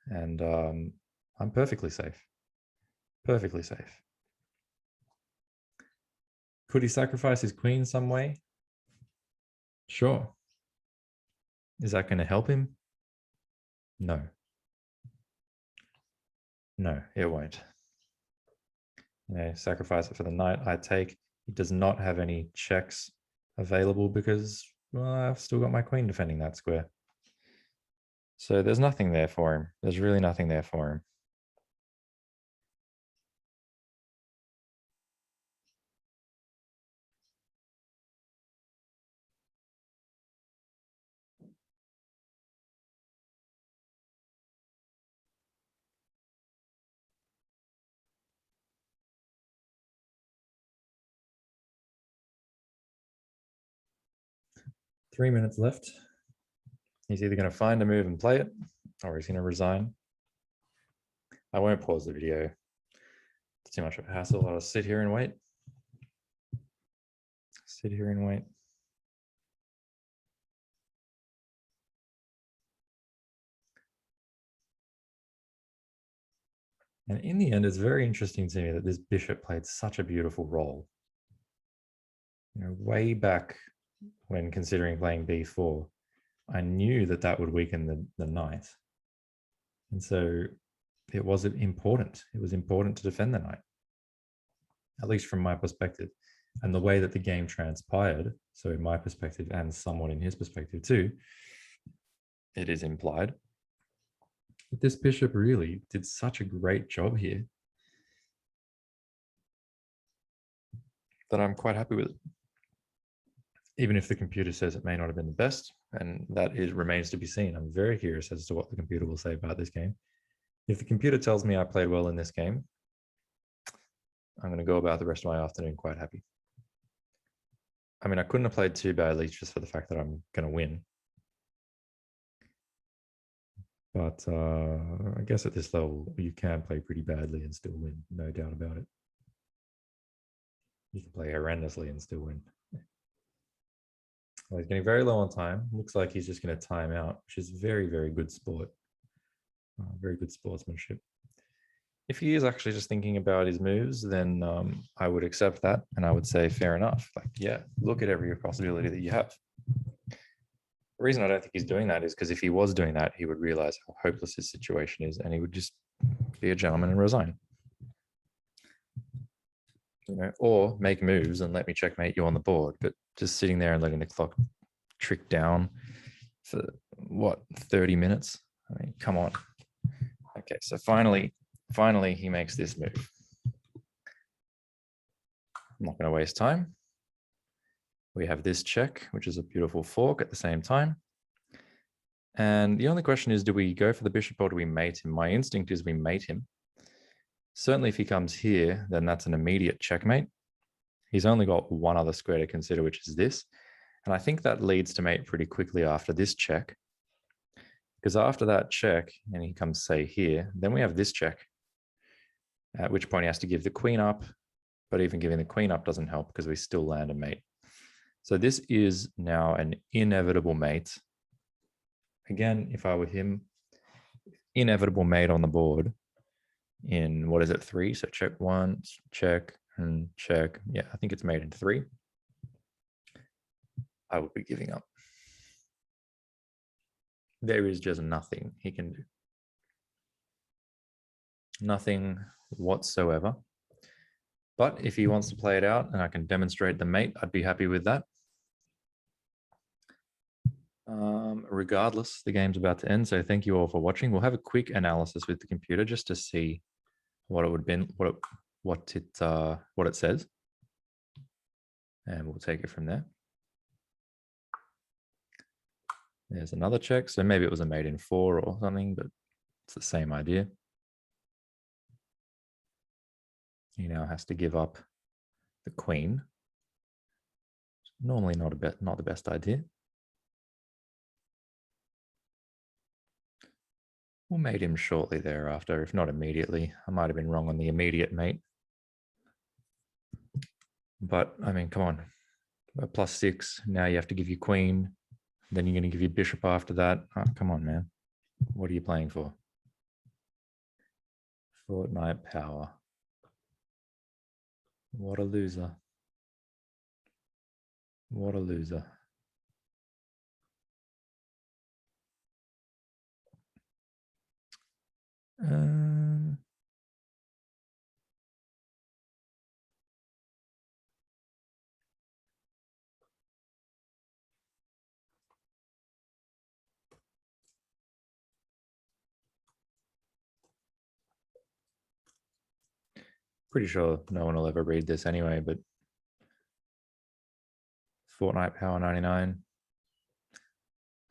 And I'm perfectly safe. Perfectly safe. Could he sacrifice his queen some way? Sure. Is that going to help him? No. No, it won't. You know, sacrifice it for the knight. I take. He does not have any checks available because, well, I've still got my queen defending that square. So there's nothing there for him. There's really nothing there for him. 3 minutes left. He's either going to find a move and play it, or he's going to resign. I won't pause the video. It's too much of a hassle. I'll sit here and wait. Sit here and wait. And in the end, it's very interesting to me that this bishop played such a beautiful role. You know, way back when considering playing b4, I knew that that would weaken the knight. And so it was important. It was important to defend the knight, at least from my perspective. And the way that the game transpired, so in my perspective and somewhat in his perspective too, it is implied that this bishop really did such a great job here that I'm quite happy with it. Even if the computer says it may not have been the best, and that remains to be seen. I'm very curious as to what the computer will say about this game. If the computer tells me I played well in this game, I'm going to go about the rest of my afternoon quite happy. I mean, I couldn't have played too badly just for the fact that I'm going to win. But I guess at this level, you can play pretty badly and still win, no doubt about it. You can play horrendously and still win. Well, he's getting very low on time. Looks like he's just going to time out, which is very, very good sport. Very good sportsmanship. If he is actually just thinking about his moves, then I would accept that. And I would say, fair enough. Like, yeah, look at every possibility that you have. The reason I don't think he's doing that is because if he was doing that, he would realize how hopeless his situation is and he would just be a gentleman and resign. You know, or make moves and let me checkmate you on the board. But just sitting there and letting the clock tick down for what, 30 minutes? I mean, come on. Okay, so finally he makes this move. I'm not going to waste time. We have this check, which is a beautiful fork at the same time. And the only question is, do we go for the bishop or do we mate him? My instinct is we mate him. Certainly if he comes here, then that's an immediate checkmate. He's only got one other square to consider, which is this. And I think that leads to mate pretty quickly after this check. Because after that check, and he comes, say, here, then we have this check, at which point he has to give the queen up. But even giving the queen up doesn't help because we still land a mate. So this is now an inevitable mate. Again, if I were him, inevitable mate on the board in, what is it, 3? So check 1, check, and check. Yeah, I think it's mate in 3. I would be giving up. There is just nothing he can do. Nothing whatsoever. But if he wants to play it out and I can demonstrate the mate, I'd be happy with that. Regardless, the game's about to end, so thank you all for watching. We'll have a quick analysis with the computer just to see what it would be, what it says, and we'll take it from there. There's another check, so maybe it was a mate in 4 or something, but it's the same idea. He now has to give up the queen. Normally not the best idea. We'll mate him shortly thereafter, if not immediately. I might have been wrong on the immediate mate. But, I mean, come on. A +6, now you have to give your queen. Then you're going to give your bishop after that. Oh, come on, man. What are you playing for? Fortnite power. What a loser. What a loser. Pretty sure no one will ever read this anyway, but Fortnite Power 99.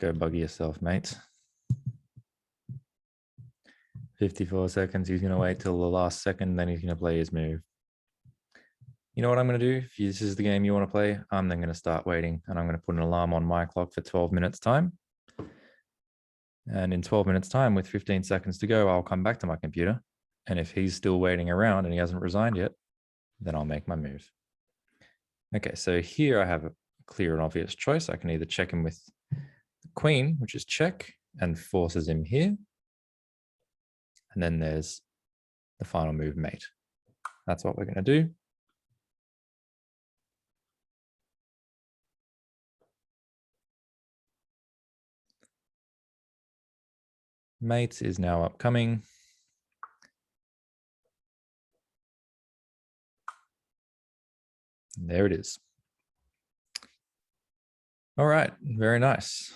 Go buggy yourself, mate. 54 seconds. He's going to wait till the last second, then he's going to play his move. You know what I'm going to do? If this is the game you want to play, I'm then going to start waiting, and I'm going to put an alarm on my clock for 12 minutes time. And in 12 minutes time, with 15 seconds to go, I'll come back to my computer. And if he's still waiting around and he hasn't resigned yet, then I'll make my move. Okay, so here I have a clear and obvious choice. I can either check him with the queen, which is check, and forces him here. And then there's the final move, mate. That's what we're going to do. Mate is now upcoming. And there it is. All right, very nice.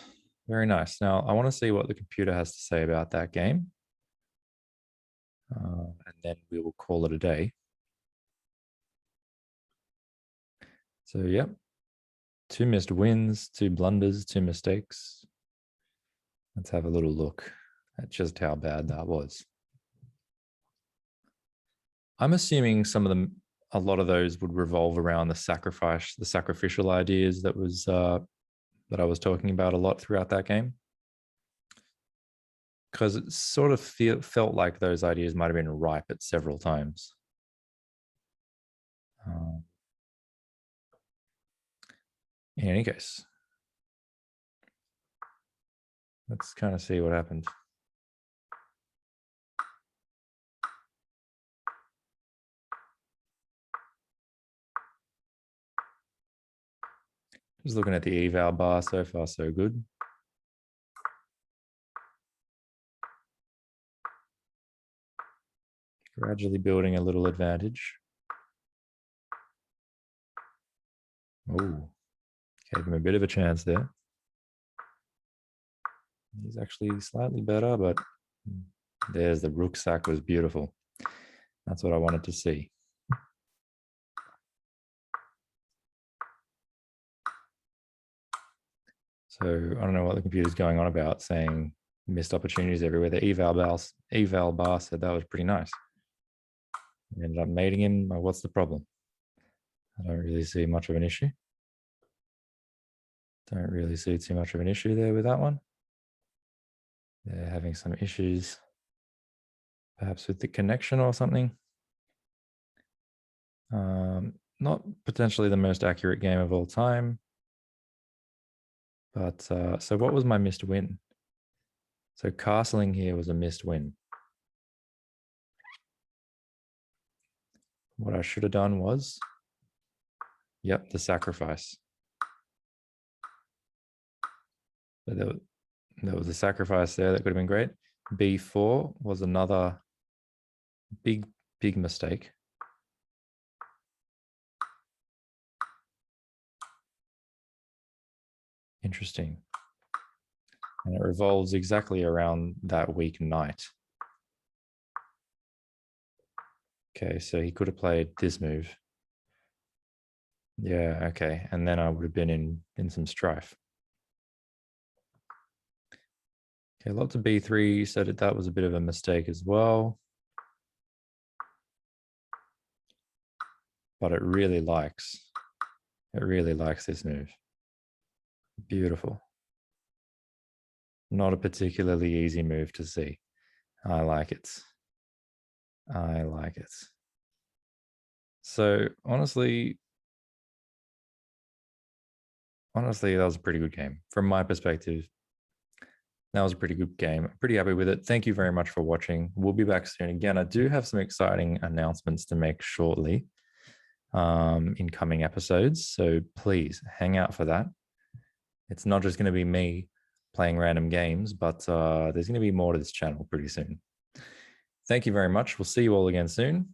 Very nice. Now, I want to see what the computer has to say about that game. And then we will call it a day. So, yep. 2 missed wins, 2 blunders, 2 mistakes. Let's have a little look at just how bad that was. I'm assuming a lot of those would revolve around the sacrificial ideas that I was talking about a lot throughout that game. Because it sort of felt like those ideas might have been ripe at several times. In any case, let's kind of see what happened. Just looking at the eval bar, so far so good. Gradually building a little advantage. Oh, gave him a bit of a chance there. He's actually slightly better, but there's the rook sack was beautiful. That's what I wanted to see. So I don't know what the computer's going on about, saying missed opportunities everywhere. The eval bar said that was pretty nice. We ended up mating him. What's the problem? I don't really see much of an issue. Don't really see too much of an issue there with that one. They're having some issues, perhaps with the connection or something. Not potentially the most accurate game of all time. But so what was my missed win? So castling here was a missed win. What I should have done was, yep, the sacrifice. But there was a sacrifice there that could have been great. B4 was another big mistake. Interesting. And it revolves exactly around that weak knight. Okay, so he could have played this move. Yeah, okay. And then I would have been in some strife. Okay, lots of B3 said that was a bit of a mistake as well. But it really likes this move. Beautiful. Not a particularly easy move to see. I like it. I like it. So honestly, that was a pretty good game. From my perspective, that was a pretty good game. I'm pretty happy with it. Thank you very much for watching. We'll be back soon. Again, I do have some exciting announcements to make shortly in coming episodes. So please hang out for that. It's not just going to be me playing random games, but there's going to be more to this channel pretty soon. Thank you very much. We'll see you all again soon.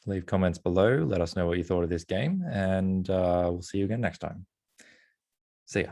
Leave comments below. Let us know what you thought of this game, and we'll see you again next time. See ya.